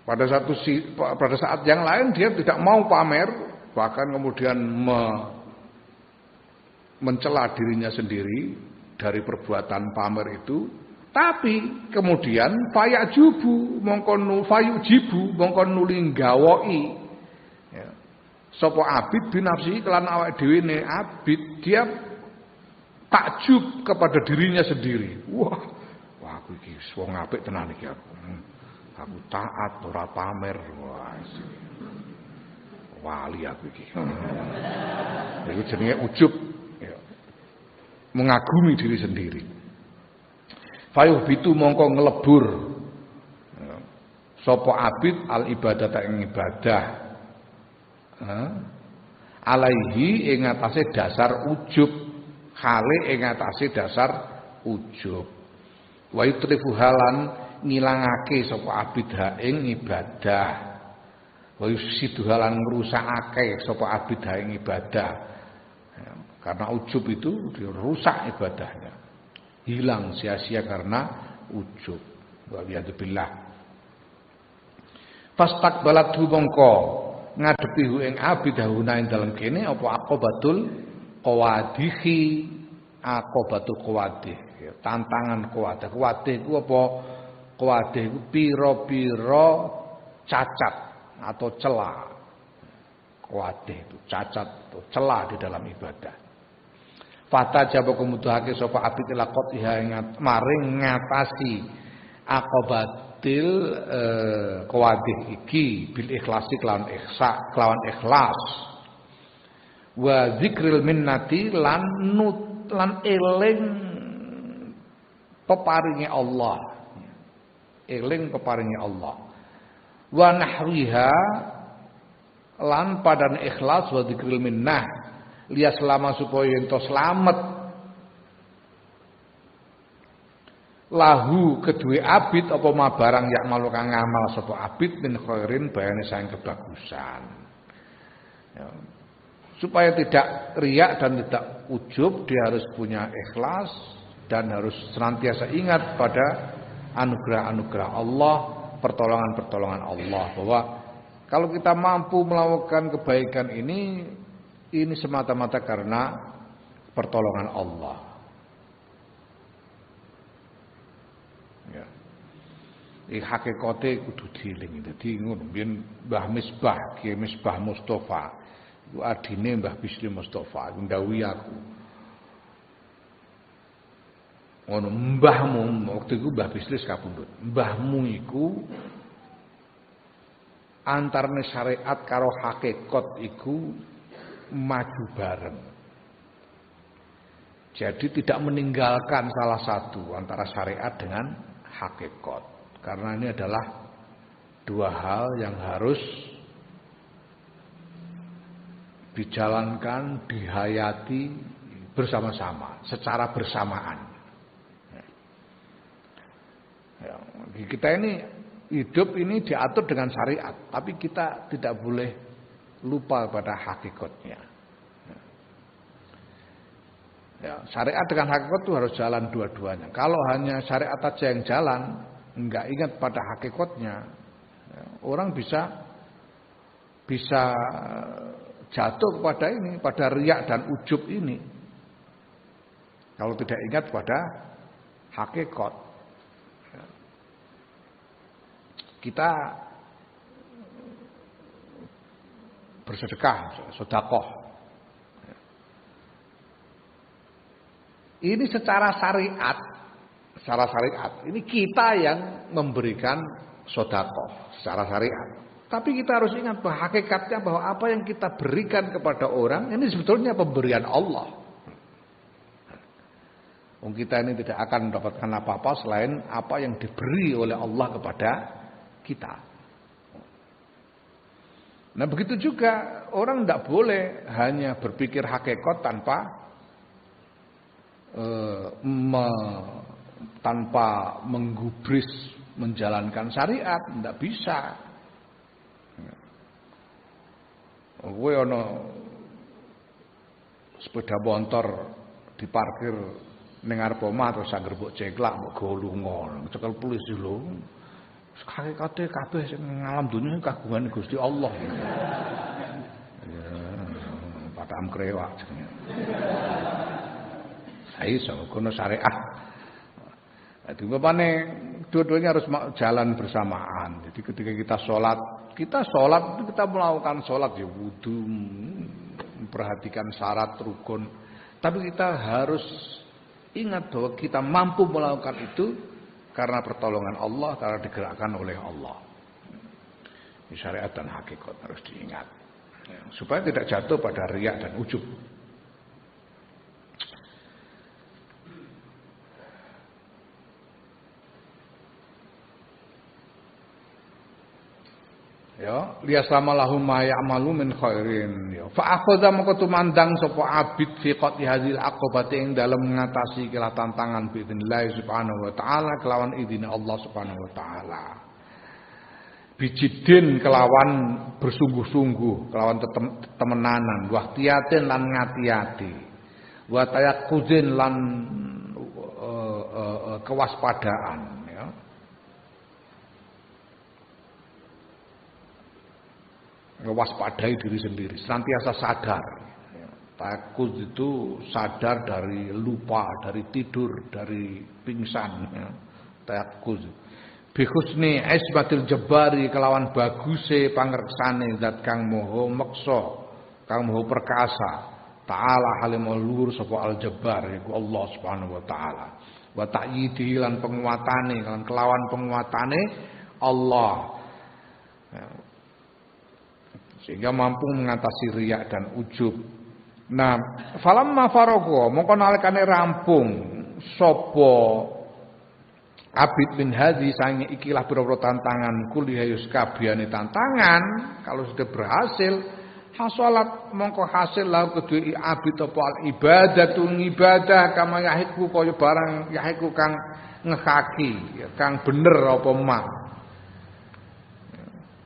pada saat yang lain dia tidak mau pamer, bahkan kemudian mencela dirinya sendiri dari perbuatan pamer itu. Tapi kemudian fayajubu mongko fayujibu mongko nuli gawoki ya. Sapa abid binafsi kelan awak dhewe ne abid dia takjub kepada dirinya sendiri. Wah aku iki wong apik tenan iki aku. Aku taat ora pamer. Wah. Wali aku iki. Iku jenenge ujub ya. Mengagumi diri sendiri. Fayuh bitu mongko ngelebur sapa abid al ibadata ing ibadah alaihi ing atase dasar ujub hale ing atase dasar ujub wa yutrifu halan ngilangake sapa abid ha ing ibadah wa yusidu halan ngrusakake sapa abid ha ing ibadah karena ujub itu dirusak ibadahnya. Hilang sia-sia karena ujub. Wa'iyadzubillah. Fastaqbalat mongko ngadepi hu ing abidahuna ing dalem kene apa aqobatul qawadhi aqobatul qawadhi tantangan qawadhi. Qawadhi iku apa? Qawadhi iku pira-pira cacat atau celah. Qawadhi itu cacat atau celah di dalam ibadah. Fata jaba kemuduhake sapa abid lakot iha maring ngatasi aqobatil qawadih iki bil ikhlasi kelawan ikhlas wa zikril minnati lan eling peparinge Allah wa nahwiha lan padan ikhlas wa zikril minnah liya selama supaya ento slamet lahu kedue abid apa mabarang yak malu kang ngamal sapa abid min khairin bayane saing kebagusan ya. Supaya tidak riak dan tidak ujub dia harus punya ikhlas dan harus senantiasa ingat pada anugerah-anugerah Allah, pertolongan-pertolongan Allah bahwa kalau kita mampu melakukan kebaikan ini semata-mata karena pertolongan Allah. Ya. Iki hakikate kudu dieling. Dadi ngono biyen Mbah Misbah, Ki Misbah Mustofa, iku adine Mbah Bisri Mustofa, iku ndhawuhi aku. Ngono mbahmu waktu iku Mbah Bisri kapundhut. Mbahmu iku antarane syariat karo hakikat iku maju bareng. Jadi tidak meninggalkan salah satu antara syariat dengan hakikat. Karena ini adalah dua hal yang harus dijalankan, dihayati bersama-sama, secara bersamaan. Ya, kita ini hidup ini diatur dengan syariat, tapi kita tidak boleh lupa pada hakikatnya. Ya, syariat dengan hakikat itu harus jalan dua-duanya. Kalau hanya syariat saja yang jalan, enggak ingat pada hakikatnya, ya, orang bisa jatuh kepada ini, pada riak dan ujub ini. Kalau tidak ingat pada hakikat, ya. Kita bersedekah, sedekah. Ini secara syariat, ini kita yang memberikan sedekah secara syariat. Tapi kita harus ingat bahwa hakikatnya bahwa apa yang kita berikan kepada orang ini sebetulnya pemberian Allah. Wong kita ini tidak akan mendapatkan apa-apa selain apa yang diberi oleh Allah kepada kita. Nah begitu juga orang tidak boleh hanya berpikir hakikat tanpa menggubris menjalankan syariat, tidak bisa. Kowe ana sepeda motor diparkir ning arep omah terus angger mbok ceklak mbok go lunga, cekel polisi lho. Hakikate kabeh sing ngalam dunya kagungan Gusti Allah. Ya, patam krewak jenenge. Iso kono syariat. Jadi bapane dua-duanya harus jalan bersamaan. Jadi ketika kita sholat kita melakukan sholat ya wudu, memperhatikan syarat rukun. Tapi kita harus ingat bahwa kita mampu melakukan itu karena pertolongan Allah, karena digerakkan oleh Allah. Ini syariat dan hakikat harus diingat. Ya, supaya tidak jatuh pada riya dan ujub. Ya, liyaslama lahum ma ya'malu min khairin. Ya, fa akhadha maka tumandang sapa abid fi qati hadzal aqabati ing dalem ngatasi kala tantangan bi idznillah subhanahu wa taala kelawan idine Allah subhanahu wa taala. Bijidin kelawan bersungguh-sungguh, kelawan temenanan, wahtiyatin lan ngati-ati. Wa tayaqquzin lan kewaspadaan. Mewaspadai diri sendiri, senantiasa sadar. Takut itu sadar dari lupa, dari tidur, dari pingsan. Takut. Bihusni isbatil jabari kelawan baguse pangreksane zat kang moho meksa, kang moho perkasa. Ta'ala halimul luhur sapa al jabbar iku Allah Subhanahu wa taala. Wa ta'yidi lan penguatane, lan kelawan penguatane Allah. Sehingga mampu mengatasi riya dan ujub. Nah, falamma faragha mongko nalikane rampung sapa abid min hadzi sange ikilah pira-pira tantangan kulihayus kabehane tantangan, kalau sudah berhasil hasalat mongko hasil lahu kedue abid apa al ibadatu ibadah kama yahiku kaya barang yahiku kang ngekaki kang bener apa mah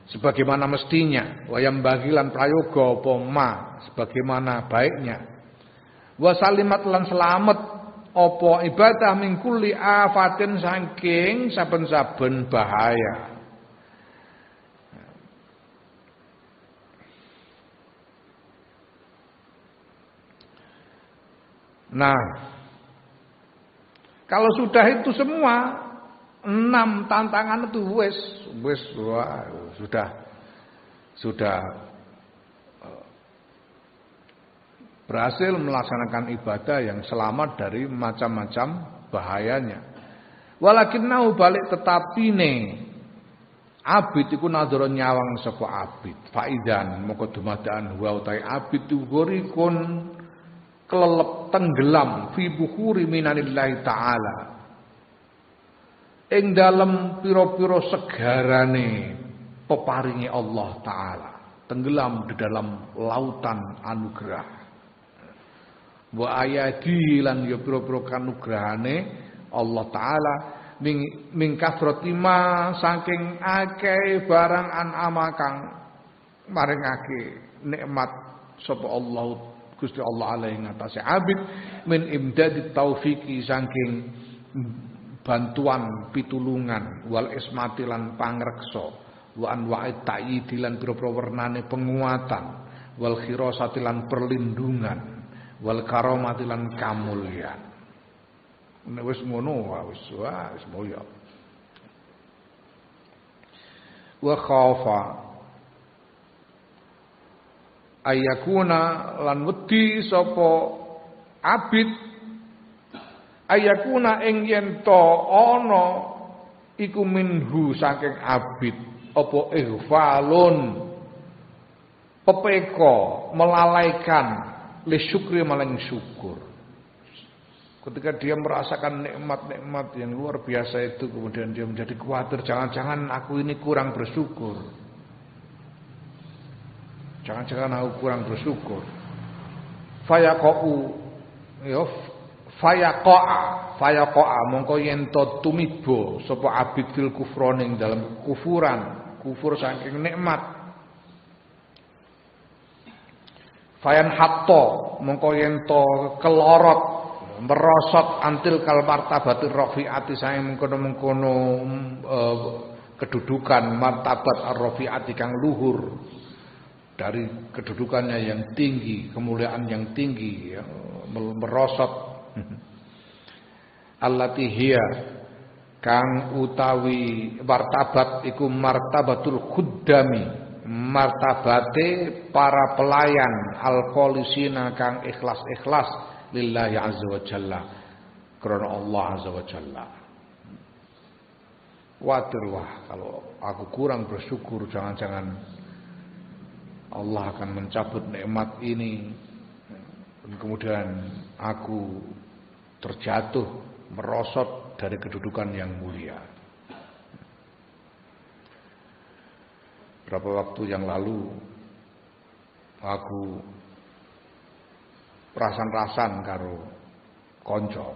sebagaimana mestinya, wayam bagilan prayoga apa ma sebagaimana baiknya. Wa salimat lan selamat apa ibadah min kulli afatin saking saben-saben bahaya. Nah, kalau sudah itu semua 6 tantangan itu wis wah, sudah berhasil melaksanakan ibadah yang selamat dari macam-macam bahayanya. Walakinnahu balik tetapine abid iku nadhara nyawang sapa abid. Faidan moko dumadaan wa utai abid gurikun kelelep tenggelam fi bukhuri minanillahi taala. Ing dalem pira-pira segarane peparingi Allah taala, tenggelam di dalam lautan anugerah. Wa ayati lan ya pira-pira kanugrahane Allah taala min kasrati ma saking akeh barang an'ama kang maringake nikmat sapa Allah Gusti Allah alaihi ngatasi abid min imdadit taufiki saking bantuan pitulungan wal ismati lan pangreksa wa anwa'it ta'yid lan pira-pira wernane penguatan wal khirasati lan perlindungan wal karamati lan kamulyan. Nek wis ngono wis mulya. Wa khafa ayakuna lan wedi sapa abid ayakuna ing yen to ana iku minhu saking abid apa ighfalun pepeko melalaikan li syukri maling syukur Ketika dia merasakan nikmat-nikmat yang luar biasa itu, kemudian dia menjadi khawatir, jangan-jangan aku ini kurang bersyukur. Jangan-jangan aku kurang bersyukur. Fayaqa'a mongko yen to tumibo sapa abid fil kufroning dalam kufur saking nikmat. Fayan hatto mongko yen to kelorot merosot antil kal martabatir rafi'ati sae mengkono-mengkono kedudukan martabat ar-rafi'ati kang luhur, dari kedudukannya yang tinggi, kemuliaan yang tinggi, ya, merosot. Allati hiya kang utawi martabat iku martabatul khuddami, martabate para pelayan al-kholisina kang ikhlas-ikhlas lillahi azza wa jalla, karena Allah azza wa jalla. Khawatir, wah kalau aku kurang bersyukur, jangan-jangan Allah akan mencabut nikmat ini dan kemudian aku terjatuh merosot dari kedudukan yang mulia. Berapa waktu yang lalu aku rasan-rasan karo konco.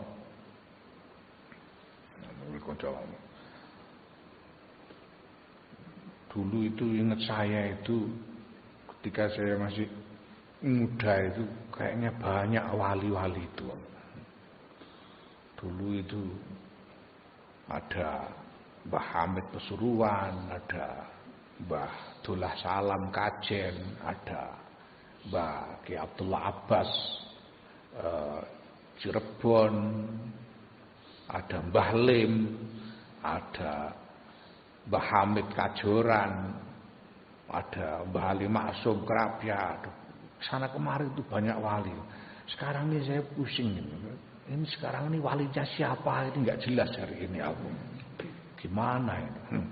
Dulu itu ingat saya itu ketika saya masih muda itu kayaknya banyak wali-wali itu. Dulu itu ada Mbah Hamid Pesuruan, ada Mbah Dullah Salam Kajen, ada Mbah Ki Abdullah Abbas Cirebon, ada Mbah Lim, ada Mbah Hamid Kajoran, ada Mbah Ali Maksum Kerapia. Sana kemari itu banyak wali. Sekarang ini saya pusing. Ini sekarang ini walinya siapa? Ini nggak jelas hari ini aku. Gimana ini?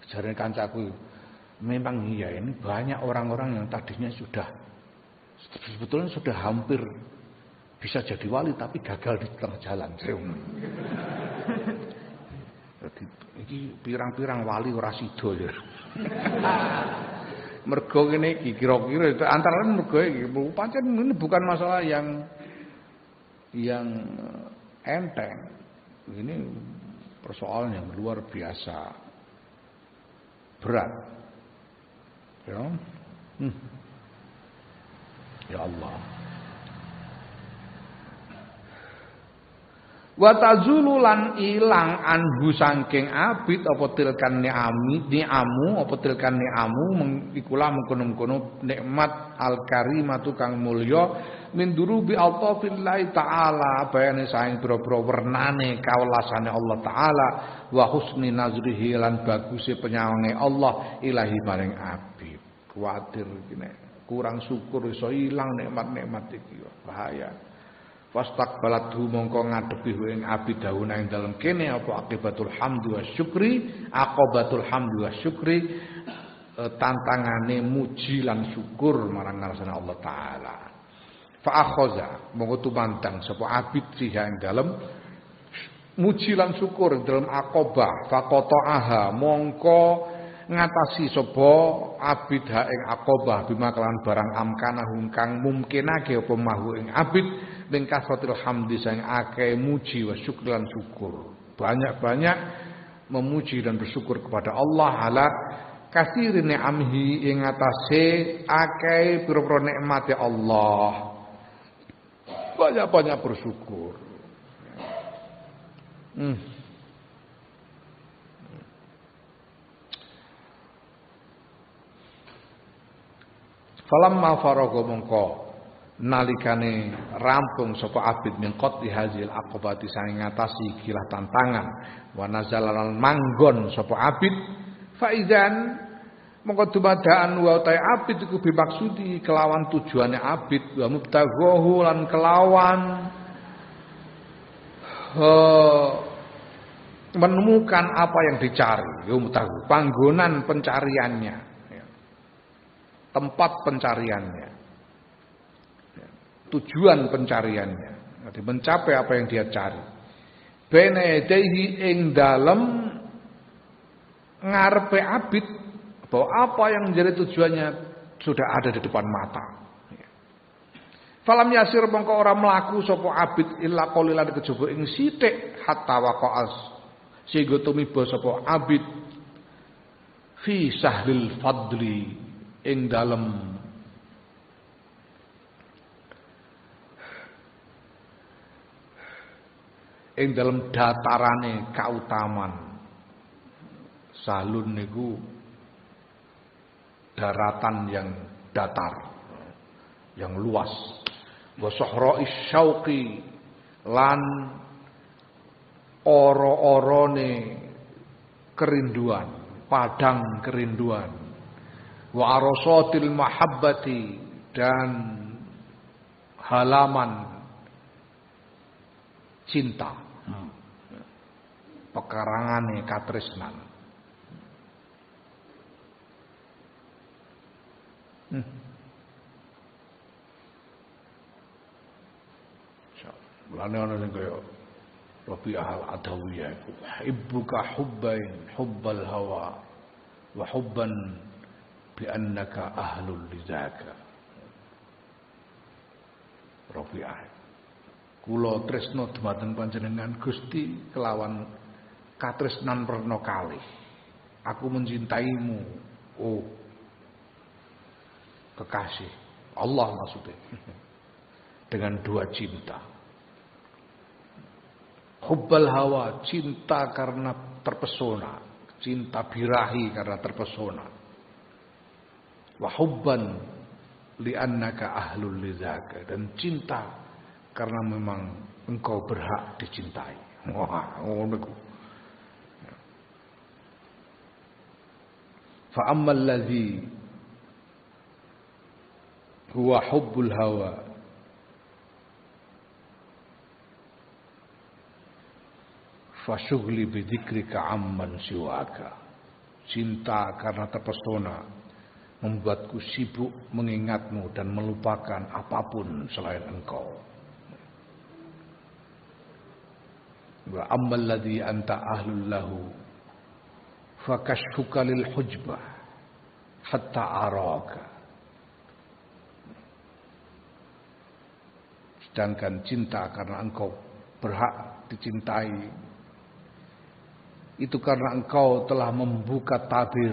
Jarane kancaku, memang iya ini banyak orang-orang yang tadinya sebetulnya sudah hampir bisa jadi wali tapi gagal di tengah jalan. Jadi ini pirang-pirang wali ora sida ya. Mergo ngene iki kira-kira antara lain mergo iki pancen ini bukan masalah yang enteng. Ini persoalan yang luar biasa berat. Ya. Ya Allah. Wa tazulu lan ilang anhu saking abid apa tilkan ni'amu apa tilkan ni'amu ikulah mengkono-kono nikmat al-karimatu kang mulya min durubi altafillahi ta'ala bayane saing boro-boro wernane kawelasane Allah taala wa husni nazrihi lan baguse penyawange Allah ilahi maring abid. Kuwatir iki nek kurang syukur iso ilang nikmat-nikmat iki bahaya. Fastaqbalathu mongko ngadepi ing abid dauna ing dalem kene apa akibatul hamdi wasyukri, aqobatul hamdi wasyukri, tantangane muji lan syukur marang ngarsane Allah taala. Fa akhaza mongko tumandang sapa abid fiha ing dalem muji lan syukur dalam aqobah, faqata'aha mongko ngatasi sapa abid ha ing aqobah bima kelan barang amkana kang mungkinake apa mahu ing abid ning kasratil hamdi sang akeh muji wa syukur lan syukur. Banyak-banyak memuji dan bersyukur kepada Allah ala kasiri ni'amhi ing atase akeh pira-pira nikmate Allah. Banyak-banyak bersyukur. Falamma faraga mongko nalikane rampung sapa abid min qati hazil aqobati sang ngatasi kilah tantangan wa nazalan manggon sapa abid faizan mongko dumadaan wa ta abid iku bimaksudi kelawan tujuane abid wa mubtaghahu lan kelawan menemukan apa yang dicari ya mubtaghu panggonan pencariannya ya. Tempat pencariannya tujuan pencariannya Jadi mencapai apa yang dia cari. Baina yadayhi ing dalem ngarepe abid, bahwa apa yang menjadi tujuannya sudah ada di depan mata. Falam yasir mongko ora mlaku sapa abid illa qalilan kejaba ing sithik hatta waqa'as sehingga tumiba sapa abid fi sahlil fadli ing dalem datarane kautaman. Sahlun niku daratan yang datar, yang luas. Wa sahra'i syauqi lan oro-orone kerinduan, padang kerinduan. Wa arasatil mahabbati dan halaman cinta. Pekarangane katresnan. Mulane ana sing kaya Rabi'ah al-Adawiyah iku hibbuka hubbain hubbal hawa wa hubban bi annaka ahlul lidzaka. Rabi'ah kula tresna dumateng panjenengan Gusti kelawan katresnan werna kalih. Aku mencintaimu, oh kekasih Allah maksudnya. Dengan dua cinta. Hubbal hawa, cinta karena terpesona, cinta birahi karena terpesona. Wa hubban li'annaka ahlul lidzaka, dan cinta karena memang engkau berhak dicintai. Wah, ngono ku. Fa ammal ladzi huwa hubbul hawa fasyughli bidzikrika amman siwaka. Cinta karena terpesona membuatku sibuk mengingatmu dan melupakan apapun selain engkau. Wa ammal ladzi anta ahlul lahu fakashfuka lil hujbah hatta araka. Sedangkan cinta karena engkau berhak dicintai itu karena engkau telah membuka tabir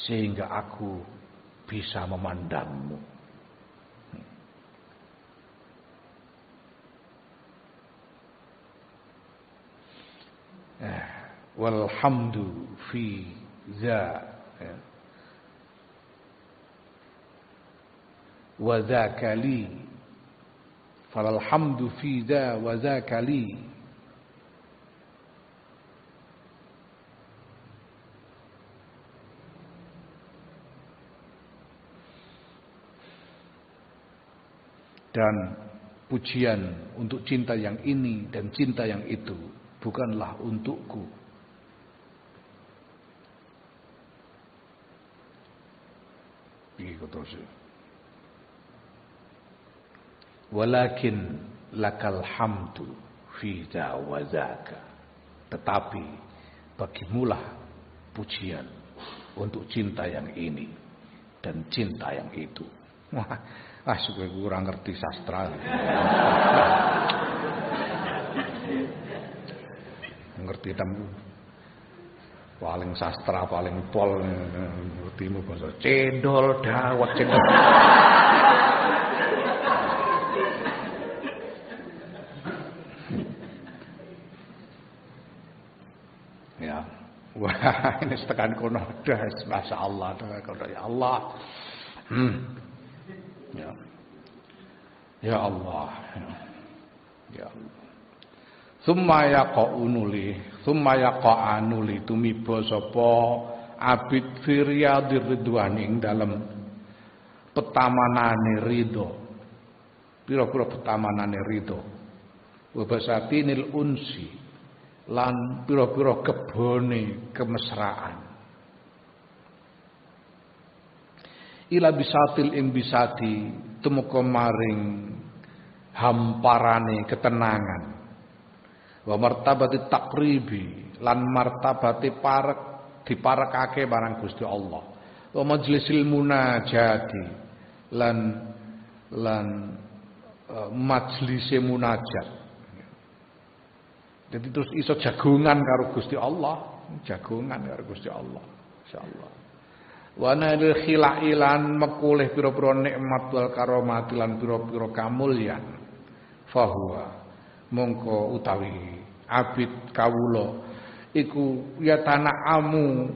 sehingga aku bisa memandangmu. Walhamdu fi za wa dzaka li falhamdu fi za wa dzaka li. Dan pujian untuk cinta yang ini dan cinta yang itu bukanlah untukku. Begitu terus. Walakin lakal hamdu fi za wa zaka. Tetapi bagimulah pujian untuk cinta yang ini dan cinta yang itu. Wah, supaya kurang ngerti sastra. Ngerti tamu. Paling sastra, paling pol ngertimu bahasa cendol dawet cendol. Ya. Wah, ini setekan kono dah, masyaallah, ya Allah. Ya. Ya Allah. Ya Allah. Summa yaqa'anuli tumiba sapa abid firyadir ridwani ing dalem petamanane ridho. Pira-pira petamanane ridho. Wa basatinil unsi lan pira-pira kebone kemesraan. Ila bisatil ing bisati tumeka maring hamparane ketenangan. Wa martabati taqribi lan martabati parek diparekake barang Gusti Allah. Wa majlisil munajati lan majlise munajat. Jadi terus iso jagungan karo Gusti Allah, jagungan karo Gusti Allah, insyaallah. Wa nail khilailan mekulih pira-pira nikmat wal karomat lan pira-pira kamulyan. Fahuwa mongko utawi abid kawula iku ya tanaamu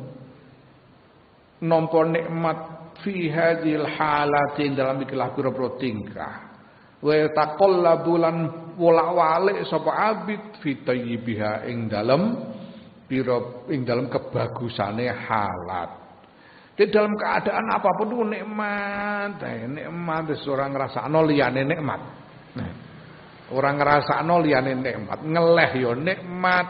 nampa nikmat fi hadhil halati dalam ikilah pira-pira tingkah. Wa taqallabu lan wolak-walik sapa abid fi tayyibiha ing dalem kebagusane halat. Di dalam keadaan apapun itu nikmat, nikmat wis ora ngrasakno liyane nikmat. Ora ngrasakno liyane nikmat, ngeleh ya nikmat.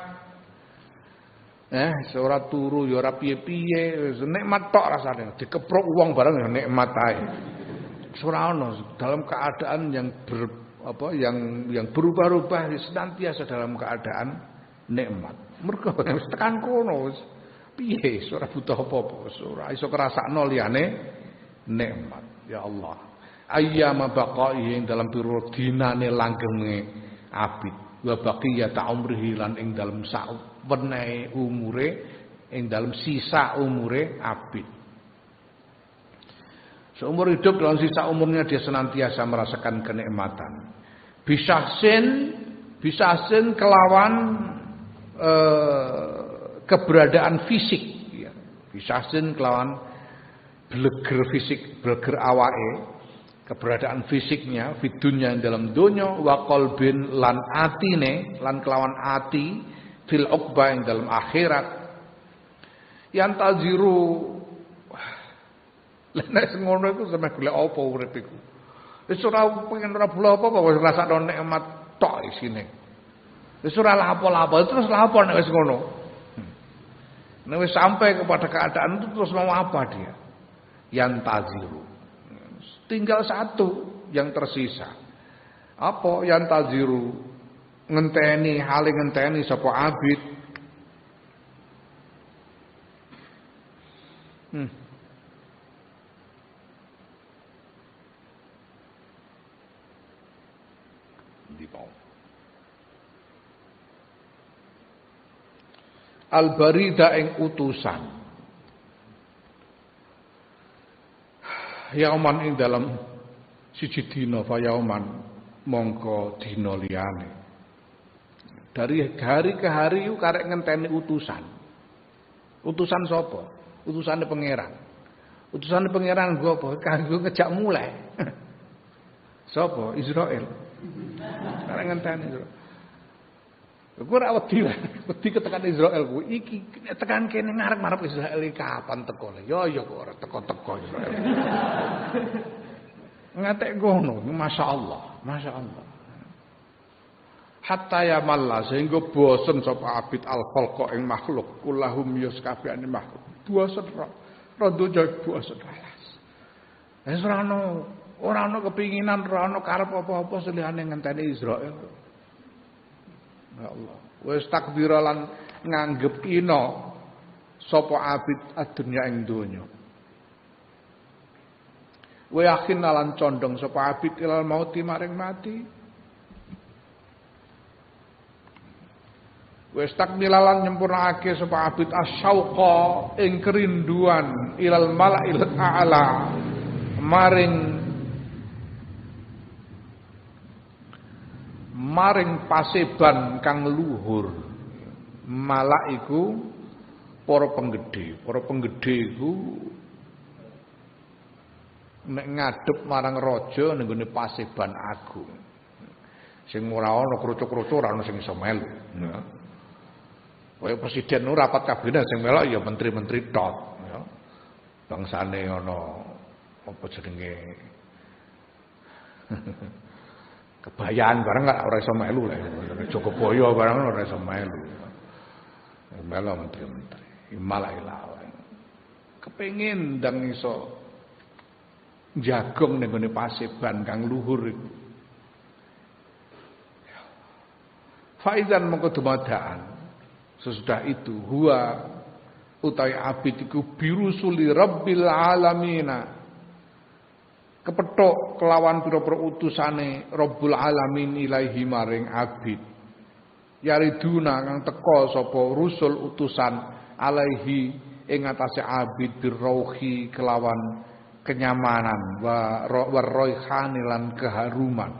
Ora turu ya ora piye-piye, nikmat tok rasane. Dikeprok wong bareng ya nikmat ae. Ora ono dalam keadaan yang yang berubah-ubah senantiasa dalam keadaan nikmat. Mergo wis tekan kono wis piye ora butuh apa-apa, ora iso ngrasakno liyane nikmat. Ya Allah. Ayyama baqaihi dalam pira dinane langgenge abid wa baqiyata umrihi lan ing dalem sak wenehe umure ing dalem sisa umure abid. Seumur hidup dalam sisa umurnya dia senantiasa merasakan kenikmatan. Bisasin kelawan keberadaan fisik. Ya. Bisasin kelawan bleger fisik, bleger awake, keberadaan fisiknya, fidunya dalam dunya, wa qalbin lan atine, lan kelawan ati, fil uqba yang dalam akhirat. Yang taziru lha nek ngono iku sampe golek apa urip iku. Wis ora pengen ora bula apa wis rasakno nikmat tok isine. Wis ora lapo-lapo terus lapo nek wis ngono. Nek wis sampai kepada keadaan itu terus mau apa dia? Yang taziru. Tinggal satu yang tersisa. Apa yang taziru? Ngenteni hale ngenteni sapa abid. Al-barida ing utusan. Yauman ing dalam siji dina fa yauman mongko dina liyane. Dari hari ke hari ku karek ngenteni utusan. Utusan sapa? Utusane pangeran. Utusane pangeran nggo apa? Kanggo ngejak mulai. Sapa? Israil. Karek ngenteni Israil. Gue ora wedi ketekan Israel kuwi iki tekan kene ngarep-ngarep Israel iki kapan teko le. Yo kok ora teko-teko Israel. Ngatek ngono, masyaallah, masyaallah. Hatta ya malla sehingga bosen sapa abid al-khalqa ing makhluk kulahum yus kabehane makhluk. Bosen rondo jek bosen alas. Wis ora ono kepinginan, ora ono karep apa-apa selihane ngenteni Israel. Ya Allah. Wis takdira lan nganggep ina sapa abid adunya ing donya. Wa yakin lan condong sapa abid ilal mauti maring mati. Wis takmilalan nyempurnakake sapa abid asyauqa ing kerinduan ilal malail a'la maring paseban kang luhur. Malak iku para penggede. Para penggede iku nek ngadep marang raja ning gone paseban agung. Sing ora ana krucuk-krucuk ora ana sing iso melu. Ya. Kaya presiden nu rapat kabinet sing melok ya menteri-menteri tok, ya. Bangsane ana apa jenenge kebayaan barang gak ora iso melu lho. Jogoboyo barang ora iso melu. Melu menteri-menteri. Malailah. Kepengin ndang iso jagong ning gone paseban kang luhur iku. Faizan mongko dumadaan sesudah itu huwa utawi abid iku birusuli rabbil alamina kepethuk kelawan pira-pira utusane Rabbul alamin ilaihi maring abid yariduna kang teka sapa rusul utusan alaihi ing atase abid birrauhi kelawan kenyamanan warroihani lan keharuman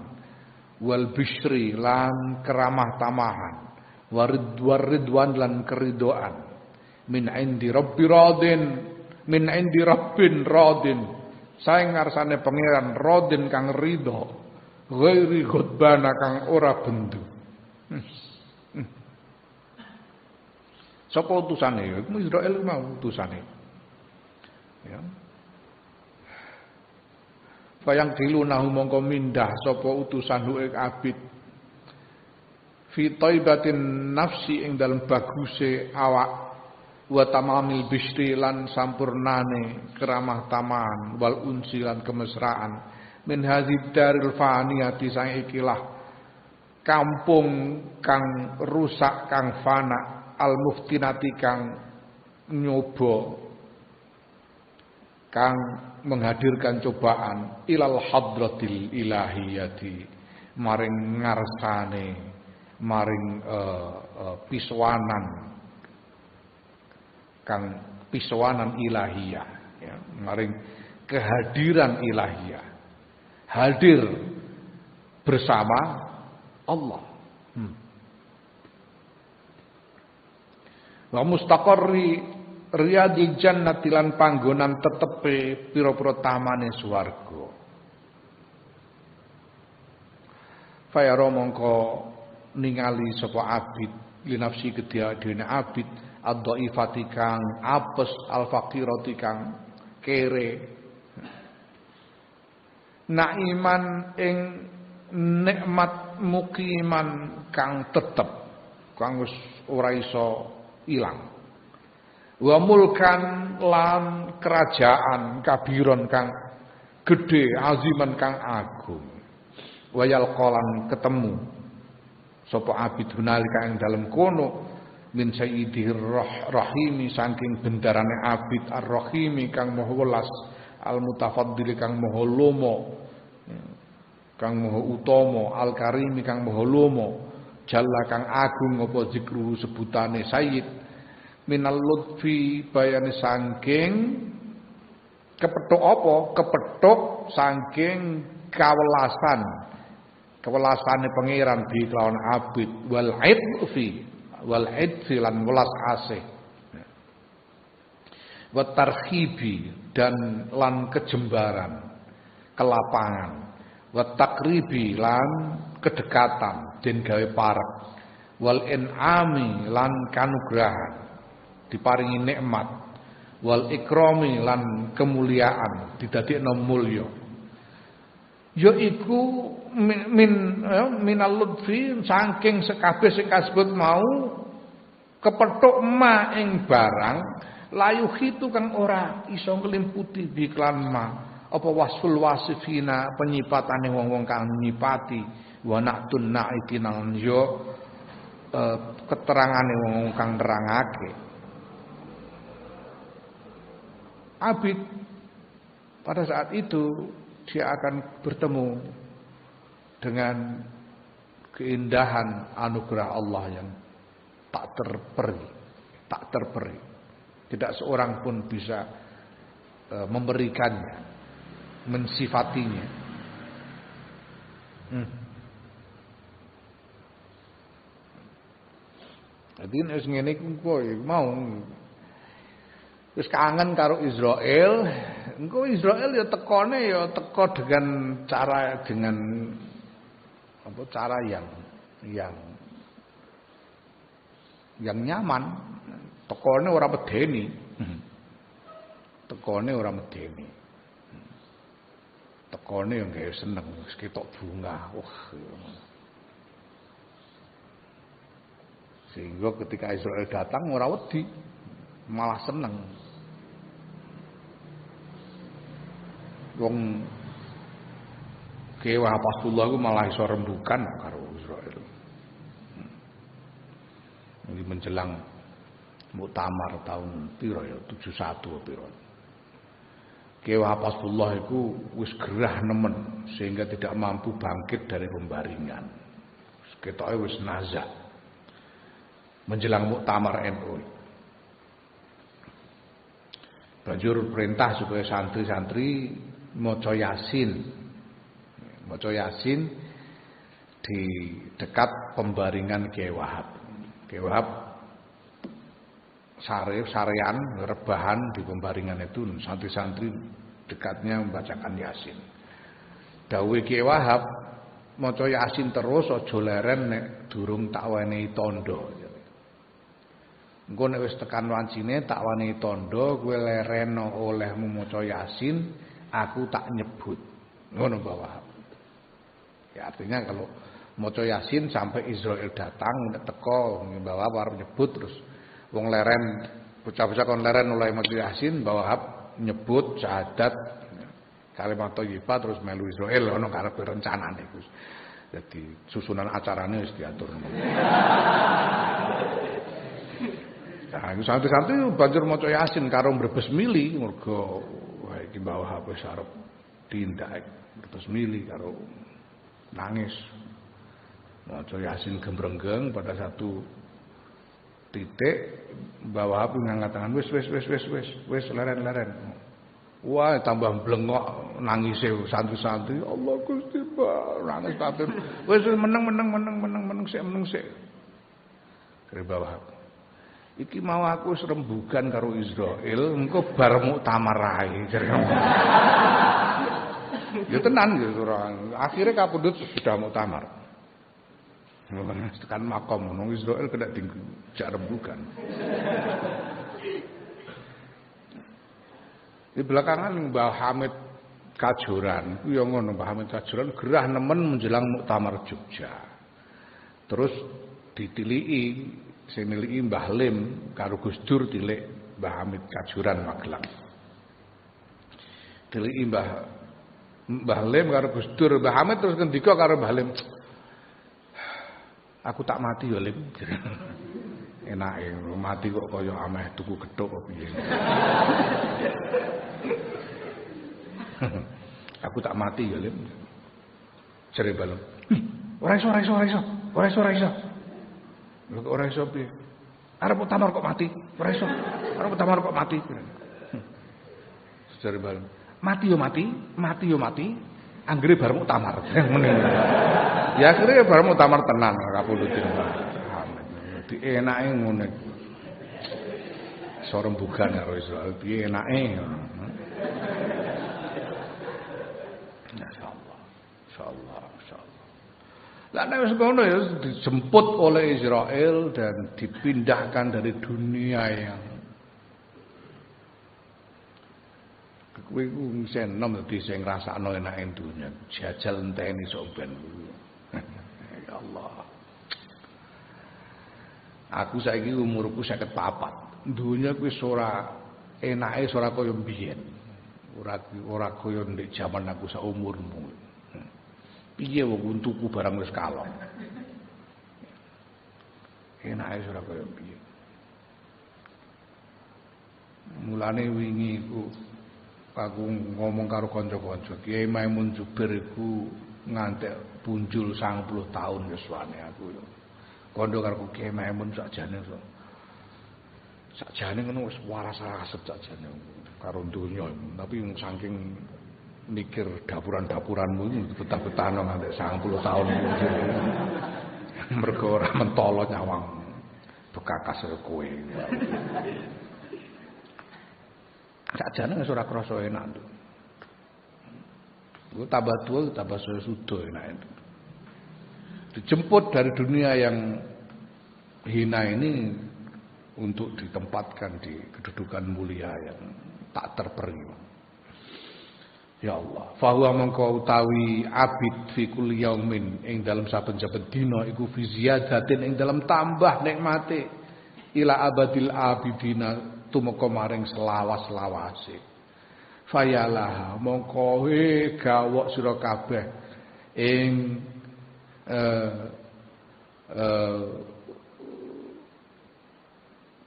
wal bishri lan keramah tamahan waridwan lan keridoan min indi rabbi radin min indi rabbin radin saing ngarsane pangeran radin kang ridho ghairi ghadbana kang ora bendu sapa utusane ya Israil mau utusane ya Fayang dilunahu mongko mindah sapa utusan ing abid fi thaibatin nafsi ing dalem baguse awak wa tamamil bishri lan sampurnane keramah taman wal unsi lan kemesraan min hadzid daril faniyati sang ikilah kampung kang rusak kang fana al muftinati kang nyoba kang menghadirkan cobaan ilal hadratil ilahiyati maring ngarsane maring piswanan kang piswanan ilahiyah ya, maring kehadiran ilahiyah hadir bersama Allah wa mustaqarri riyadil jannati lan panggonan tetepe pira-pira tamane swarga. Fayara mongko ningali sapa abid linafsi kedhiane abid ad-dhaifati kang apes al-faqirati kang kere. Naiman ing nikmat mukiman kang tetep kang wis ora iso ilang. Wa mulkan lan kerajaan kabiron kang gede aziman kang agung wayal kolan ketemu sapa abid hunalika ing dalem kono min sayyidir rahimi saking bendarane abid ar-rahimi kang maha welas al-mutafaddil kang maha lomo kang maha utama al-karimi kang maha lomo jalla kang agung apa zikru sebutane sayyid minal lutfi bayane saking kepethuk apa kepethuk saking kewelasane pangeran bi kelawan abid wal idfi lan welas asih wa tarhibi dan lan kejembaran kelapangan wa takribi lan kedekatan den gawe parek wal inami lan kanugrahan diparingi nikmat wal ikrami lan kemuliaan didadekno mulya yaiku minal lutfi saking sekabeh sing kasebut mau kepethuk ma ing barang layu hitu kang ora iso nglimputi diklan ma apa wasful wasifina penyipatane wong-wong kang nyipati wa na'tun na'ikinan yo keterangane wong kang nerangake abid pada saat itu dia akan bertemu dengan keindahan anugerah Allah yang tak terperi. Tidak seorang pun bisa memberikannya, mensifatinya. Jadi nek ngene iku mau wis kangen karo Israel, engko Israel ya tekone ya teko dengan cara yang nyaman. Tekone ora medeni. Tekone ora medeni. Tekone yang gawe seneng, wis ketok bunga. Wah. Sehingga ketika Israel datang ora wedi, malah seneng. Wong kewah Rasulullah ku malah iso rembukan karo Israel. Ini menjelang muktamar tahun piro ya 71 piro. Kiai Wahab Hasbullah iku wis gerah nemen sehingga tidak mampu bangkit dari pembaringan. Ketoke wis nazak. Menjelang muktamar NU. Banjur perintah supaya santri-santri maca Yasin. Maca Yasin di dekat pembaringan Kiai Wahab. Kiai Wahab sarean rebahan di pembaringan itu santri-santri dekatnya membacakan Yasin. Dawuh Kiai Wahab maca Yasin terus aja leren nek durung tak wenehi tandha. Engko nek wis tekan wancine tak wenehi tandha kowe leren olehmu maca Yasin aku tak nyebut. Ngono Mbah Wahab. Ya artinya kalau maca Yasin sampai Israel datang nek teko Mbah Wahab arep nyebut terus wong leren, bocah-bocah kon leren oleh maca Yasin, Mbah Wahab nyebut syahadat kalimat thayyibah terus melu Israel ono karepe rencanane Gus. Jadi susunan acarane wis diatur. Nah, iku santri-santri banjur maca Yasin karo mbrebes mili mergo wah iki Mbah Wahab wis arep tindak mbrebes mili karo nangis. Maca Yasin gembrenggang pada satu titik Mbah Wahab ngangkat tangan wis leren. Wah tambah blengok nangise santri-santri Allah Gusti Mbah nangis kabeh. Wis meneng sik. Kare Mbah Wahab. Iki mau aku serembugan karo Israel engko bar muktamar ae jare. Ya tenan ya ora. Akhire kapundhut sudah muktamar. Tekan makom nang Israel kena dijak rembugan. Di belakangan Mbah Hamid Kajuran, ku yo ngono Mbah Hamid Kajuran gerah nemen menjelang muktamar Jogja. Terus ditiliki sing niliki Mbah Lim karo Gus Dur tilik Mbah Hamid Kajuran Magelang. Tiliki Mbah Lim karo Gus Dur, Mbah Hamid terus ngendika karo Mbah Lim. Aku tak mati ya Lim. Enake mati kok kaya ameh tuku gethuk kok piye. Aku tak mati ya Lim. Jare Mbah Lim. Ora iso. Lho kok ora iso piye? Arep muktamar kok mati. Ora iso. Arep muktamar kok mati. Jare Mbah Lim. Mati yo mati. Anggere bar muktamar. Ya akhirnya bar muktamar tenan kapundhutin Mbah Hamid. Di enake ngene. Iso rembugan karo Israel piye enake ngono. Insyaallah. Lah nek wis ngono ya dijemput oleh Israel dan dipindahkan dari dunia yang kowe iku sen nom dadi sing ngrasakno enake dunya. Jajal enteni sok ben. Ya Allah. Aku saiki umurku 54. Dunya kuwi ora enake ora kaya mbiyen. Ora kaya ndek jaman aku sak umurmu. Piye wong tuku barang wis kalong. Enake ora kaya piye. Mulane wingi aku ngomong karo kanca-kanca, Kiai Maimun Jubir iku ngantek punjul 90 tahun wis wane aku yo. Kandha karo Kiai Maimun sakjane so. Sakjane ngono wis waras-waras sakjane karo donya, tapi saking mikir dapuran-dapuranmu betah-betahno nganti 90 tahun mergo ora mentolo nyawang bekakas kowe. Sakjane wis ora krasa enak. Ku tambah tua tambah sudah enak. Dijemput dari dunia yang hina ini untuk ditempatkan di kedudukan mulia yang tak terperi. Ya Allah, fahuwa mengko utawi abid fi kulli yaumin ing dalam saben-saben dina iku fi ziyadatin ing dalam tambah nikmate ila abadil abidina tumeka maring selawas-lawase. Fayalah mongko gawok sira kabeh ing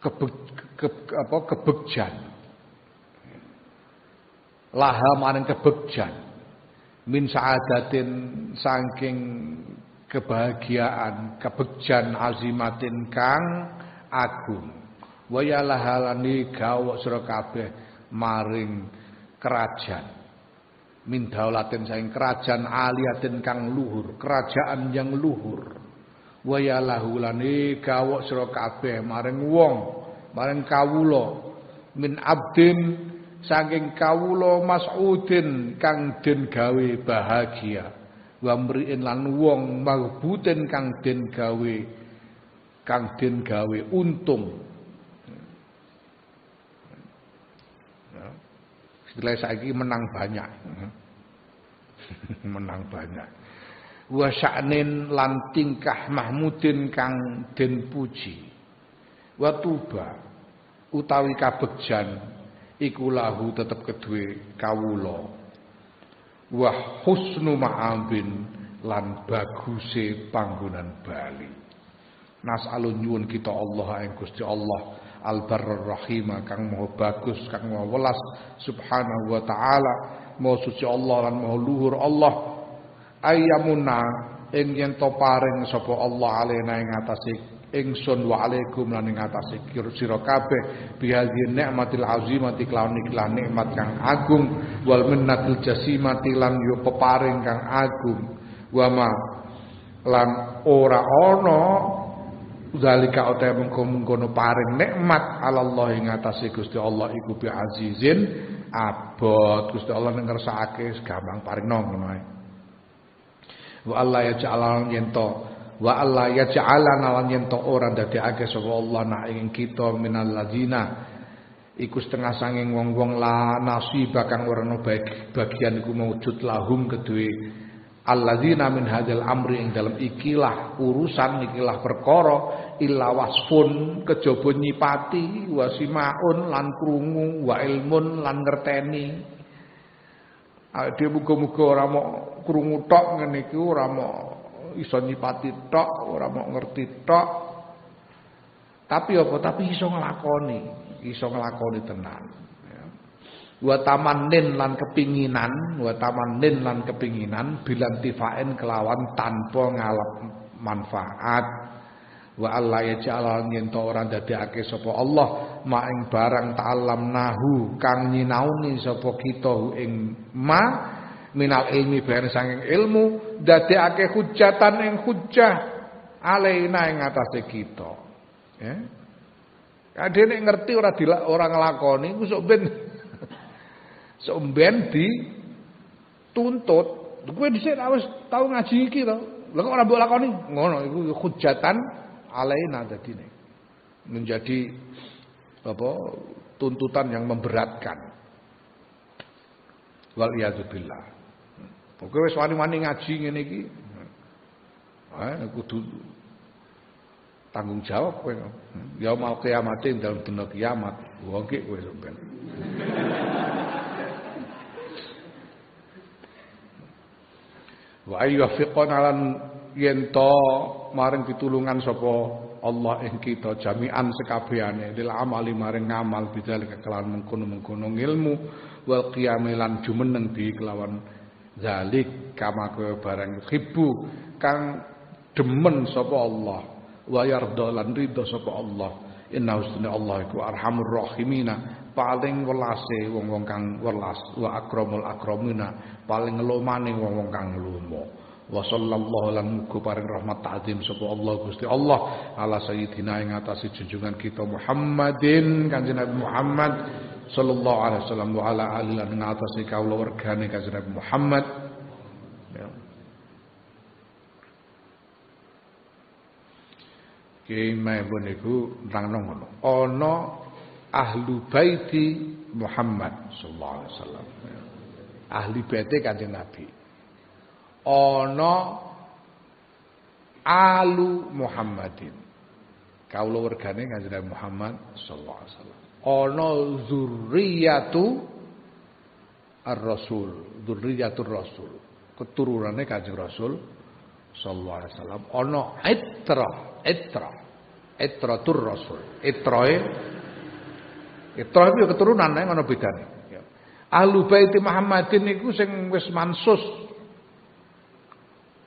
kebegjan. Laha maring kebegjan. Min saadatin saking kebahagiaan, kebegjan azimatin kang agung. Wa lahalani gawok sira kabeh maring kerajaan. Min daulatin saking kerajaan aliyatin kang luhur, kerajaan yang luhur. Wa lahulani gawok sira kabeh maring wong, maring kawula. Min abdin saking kawula mas'udin kang den gawe bahagia. Wa mriin lan wong maghbutin kang den gawe untung. Setelah saiki menang banyak. Menang banyak. Wa sya'nin lan tingkah mahmudin kang den puji. Wa tuba utawi kabegjan iku lahu tetep kedue kawula. Wa husnu ma'abin lan baguse panggonan bali. Nas'alun nyuwun kita Allah ing Gusti Allah Al-Barr Rahim kang maha bagus kang maha welas subhanahu wa ta'ala, maha suci Allah lan maha luhur Allah. Ayyamuna ing yen to paring sapa Allah alena ing atase ingsun wa alaikum lan ing atase sira kabeh bihadhi nikmatil azimati kelawan iklan nikmat kang agung wal minnatil jasimati lan yo peparing kang agung wa ma lan ora ana zalika uta mengkono paring nikmat Allah ing atase Gusti Allah iku bi azizin abot. Gusti Allah ning ngersakake gampang paring ngono ae. Wa Allah ya ja'alan yen to ora dadekake sapa Allah nak ing kita minal ladina iku setengah sanging wong-wong la nasiba kang ora ono bagian iku maujud lahum kedue alladzina min hadzal amri ing dalem ikilah urusan ikilah perkara illa wasfun kejaba nyipati wasimaun lan krungu wa ilmun lan ngerteni. Dhewe muga-muga ora mok krungu tok ngene iki, ora mok iso nyipati tok, ora mok ngerti tok. Tapi apa? Tapi iso nglakoni tenan. Wa tamannin lan kepinginan bilantifaen kelawan tanpa ngalap manfaat. Wa Allah ya ja'al yen to ora dadekake sapa Allah maing barang ta'allam nahu kang nyinauni sapa kita ing ma minal ilmi bayan saking ilmu dadekake hujatan ing hujjah alaina ing atase kita. Ya. Kadene ngerti ora nglakoni ku sok ben dituntut. Kowe dhisik wis tau ngaji iki to. Lha kok ora mbok lakoni? Ngono iku hujatan alaina dadine. Menjadi tuntutan yang memberatkan. Wal iyadzubillah. Pokoke wis wani-wani ngaji ngene iki. Kudu tanggung jawab kowe. Ya mau kiamate dalam dina kiamat. Wong iki kowe sampean. Wa ayyufiqana lan yen to maring pitulungan sapa Allah ing kita jami'an sekabehane lil amali maring ngamal bidzalika kelawan mengkono-mengkono ilmu wal qiyamilan jumeneng bi kelawan zalik kama kowe barang hibbu kang demen sapa Allah wa yarda lan ridho sapa Allah inna husna Allah iku arhamur rahimina paling welase wong-wong kang welas wa akramul akramina paling ngelomane wong-wong kang ngelomo. Wa sallallahu lan muga paring rahmat ta'zim sapa Allah Gusti Allah ala sayyidina ing atase junjungan kita Muhammadin Kanjeng Nabi Muhammad sallallahu alaihi wasallam wa ala alihi lan atase kawula wergane Kanjeng Nabi Muhammad. Ya. Ki mawon niku nerangno ngono. Ana ahlu baiti Muhammad sallallahu alaihi wasallam. Ahli baite Kanjeng Nabi. Ana alu Muhammadin kawula wergane Kanjeng Nabi Muhammad sallallahu alaihi wasallam. Ana zurriyatu ar-rasul, zurriyatur rasul, keturunane Kanjeng Rasul sallallahu alaihi wasallam. Ana itra Itratur Rasul. Itroe itu ya keturunan ngono bedane. Ya. Ahlu Baiti Muhammadin niku sing wis mansus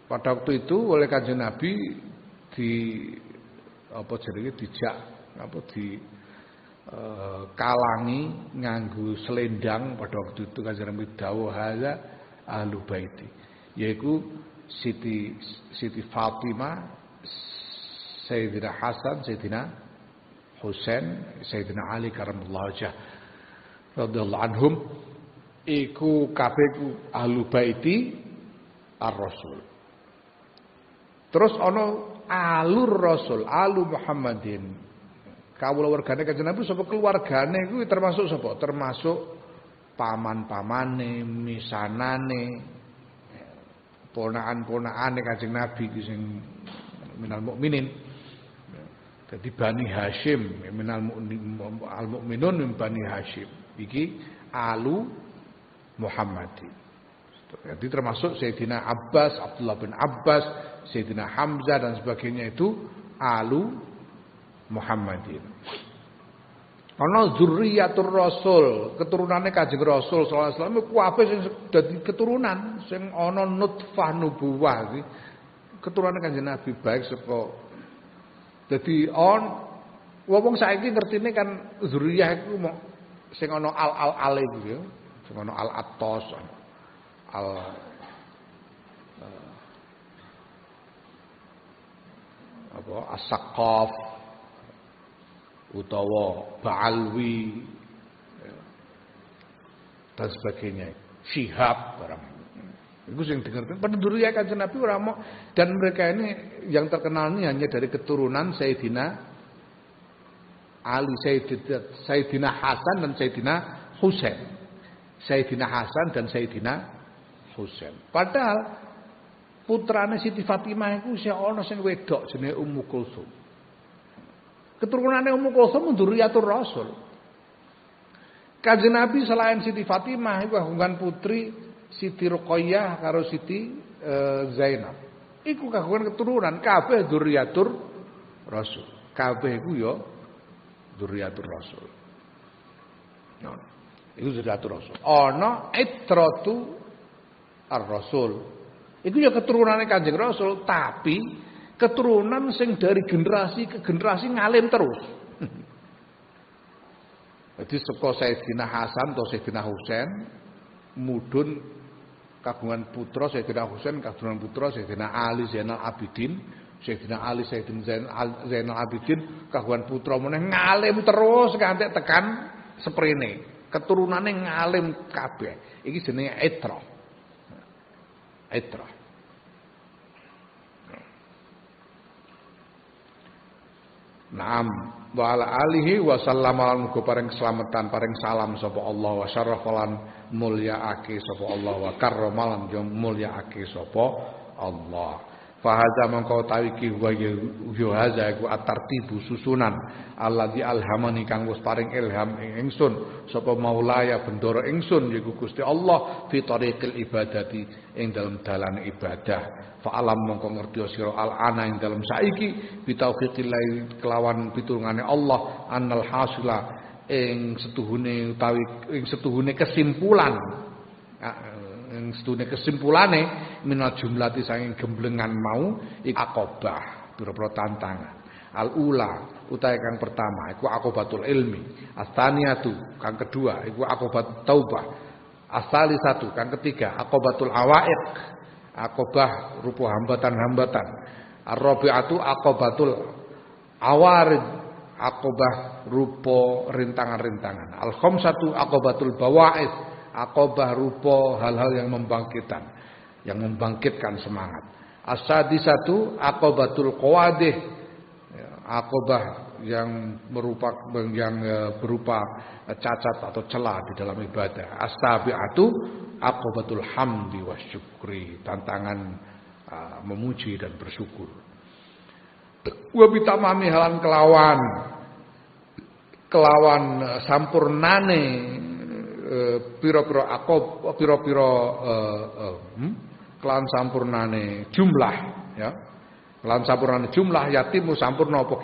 pada waktu itu oleh Kanjeng Nabi di apa jenenge dijak apa di kalangi nganggo selendang pada waktu itu Kanjeng Nabi dawuh hadza ahlu baiti yaiku Siti Fatimah, Sayyidina Hasan, Sayyidina Husain, Sayyidina Ali karamallahu wajhah radhiyallahu anhum iku kabeh ku ahlu baiti ar-Rasul. Terus ana alur Rasul, alu Muhammadin. Kawula wargane Kanjeng Nabi sapa keluargane kuwi termasuk sapa? Termasuk paman-pamane, misanane, ponakan-ponakane Kanjeng Nabi ki sing minal mukminin. Dadi Bani Hashim, minal al-mukminun min Bani Hashim. Iki alu Muhammadin. Jadi termasuk Sayyidina Abbas, Abdullah bin Abbas, Sayyidina Hamzah dan sebagainya itu alu Muhammadin. Ana zurriyatur Rasul, keturunane Kanjeng Rasul sallallahu alaihi wasallam iku kabeh sing dadi keturunan sing ana nutfah nubuwah iki. Keturunane Kanjeng Nabi baik saka dadi wong saiki ngertine kan zurriyah iku sing ana al iku ya, sing ana al-attos, as-Saqaf utawa Ba'alwi dan sebagainya, Syihab barang. Itu yang dengar. Penduduknya Kanjeng Nabi ora mau, dan mereka ini yang terkenal ini hanya dari keturunan Sayyidina Ali, Sayyidina Hasan dan Sayyidina Husain. Sayyidina Hasan dan Sayyidina Husain. Padahal putrane Siti Fatimah iku isih ana sing wedok jenenge Ummu Kulsum. Keturunane Ummu Kulsum dzurriyyatur Rasul. Kanjeng Nabi selain Siti Fatimah iku kagungan putri Siti Ruqayyah karo Siti Zainab. Iku kagungan keturunan kabeh dzurriyyatur Rasul. Kabeh iku ya dzurriyyatur Rasul. Nah, iku dzurriyyatur Rasul. Ana itratu ar-Rasul. Itu ya keturunannya Kanjeng Rasul, tapi keturunan sing dari generasi ke generasi ngalim terus. Jadi saka Sayyidina Hasan atau Sayyidina Husain mudhun kagungan putra Sayyidina Husain, kagungan putra Sayyidina Ali Zainal Abidin, Sayyidina Ali Sayyidina Zainal Abidin kagungan putra meneh ngalim terus nganti tekan seprene. Keturunane ngalim kabeh. Iki jenenge Itra. Naam wa ala alihi wa sallama lan muga paring keselamatan paring salam sapa Allah wa syarafalan mulyaake sapa Allah wa karramalan mulyaake sapa Allah. Fahaza mangko tawiki wa yu haza iku at-tartibu susunan alladzi alhamani kang wis paring ilham ing ingsun sapa maulaya bendoro ingsun yaiku Gusti Allah fi tariqil ibadati ing dalem dalan ibadah. Fa alam mangko ngerti sira al-ana ing dalem saiki bi taufiqillah kelawan pitulungane Allah annal hasila ing setuhune utawi ing setuhune kesimpulan yang sedune kesimpulane minal jumlati saking gemblengan mau iku aqobah pira-pira tantangan. Al-ula utahe kang pertama iku aqobatul ilmi, as-tsaniyatu kang kedua iku aqobat taubah, as-salisatu kang ketiga aqobatul awaiq, aqobah rupa hambatan-hambatan, ar-rabi'atu aqobatul awarid, aqobah rupa rintangan-rintangan, al-khamsatu aqobatul bawa'id, aqobah rupa hal-hal yang membangkitkan semangat. As-sadisatu aqobatul qawadih, aqobah yang berupa cacat atau celah di dalam ibadah. As-sabi'atu aqobatul hamdi wasyukri, tantangan memuji dan bersyukur. Wa bitamami halan kelawan sampurnane pira-pira kelawan sampurnane jumlah ya Lan sampurna jumlah yatim sampurna apa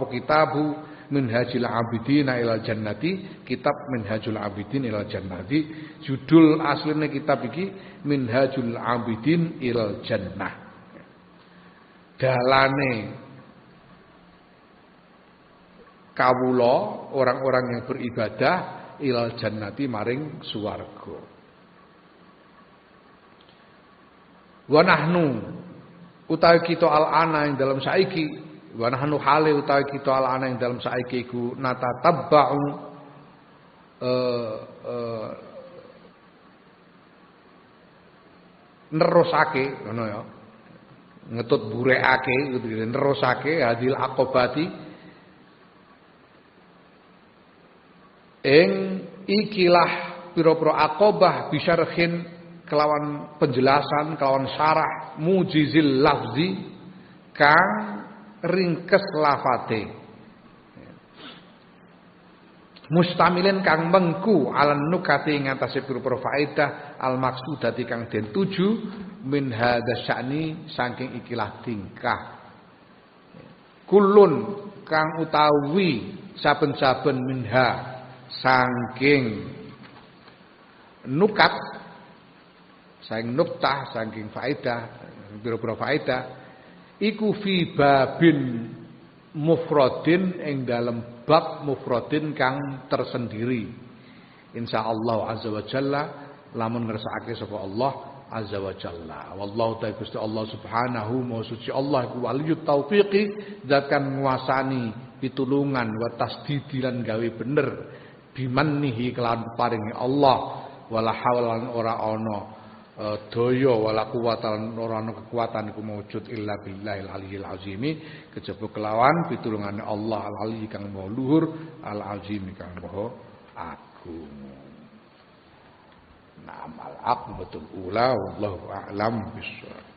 kitabu Minhajul Abidin ilal Jannati, kitab Minhajul Abidin ilal Jannati. Judul aslinya kitab iki Minhajul Abidin ilal Jannah. Dalane kawula orang-orang yang beribadah ilal jannati maring swarga. Wa nahnu utawi kita al-ana ing dalam saiki, wa nahnu hale utawi kita al-ana ing dalam saiki iku natatabba'u nerusake ngono ya. Ngetut burekake nerusake hadil aqobati ing ikilah pira-pira aqobah bisyarhin kelawan penjelasan kelawan syarah mujizil lafzi kang ringkes lafate mustamilin kang mengku alan nukati ing atase pira-pira faedah al maksudati kang den tuju min hadza sya'ni saking ikilah tingkah kulun kang utawi saben-saben minha saking nukat saking nuktah saking faedah pira-pira faedah iku fi babin mufradin ing dalem bab mufradin kang tersendiri insyaallah azza wa jalla lamun ngersakake sapa Allah azza wa jalla wallahu ta'ala Gusti Allah subhanahu wa suci Allah iku waliyut taufiqi zat kang nguasani pitulungan wa tasdidi lan gawe bener bimannihi kelawan paringi Allah wala hawlan ora ana daya wala kuwatan ora ana kekuatan iku maujud illa billahil aliyil azimi kejaba kelawan pitulungane Allah al ali kang maha luhur al azimi kang maha agung. Na'am al aqibatul ula wallahu a'lam bissawab.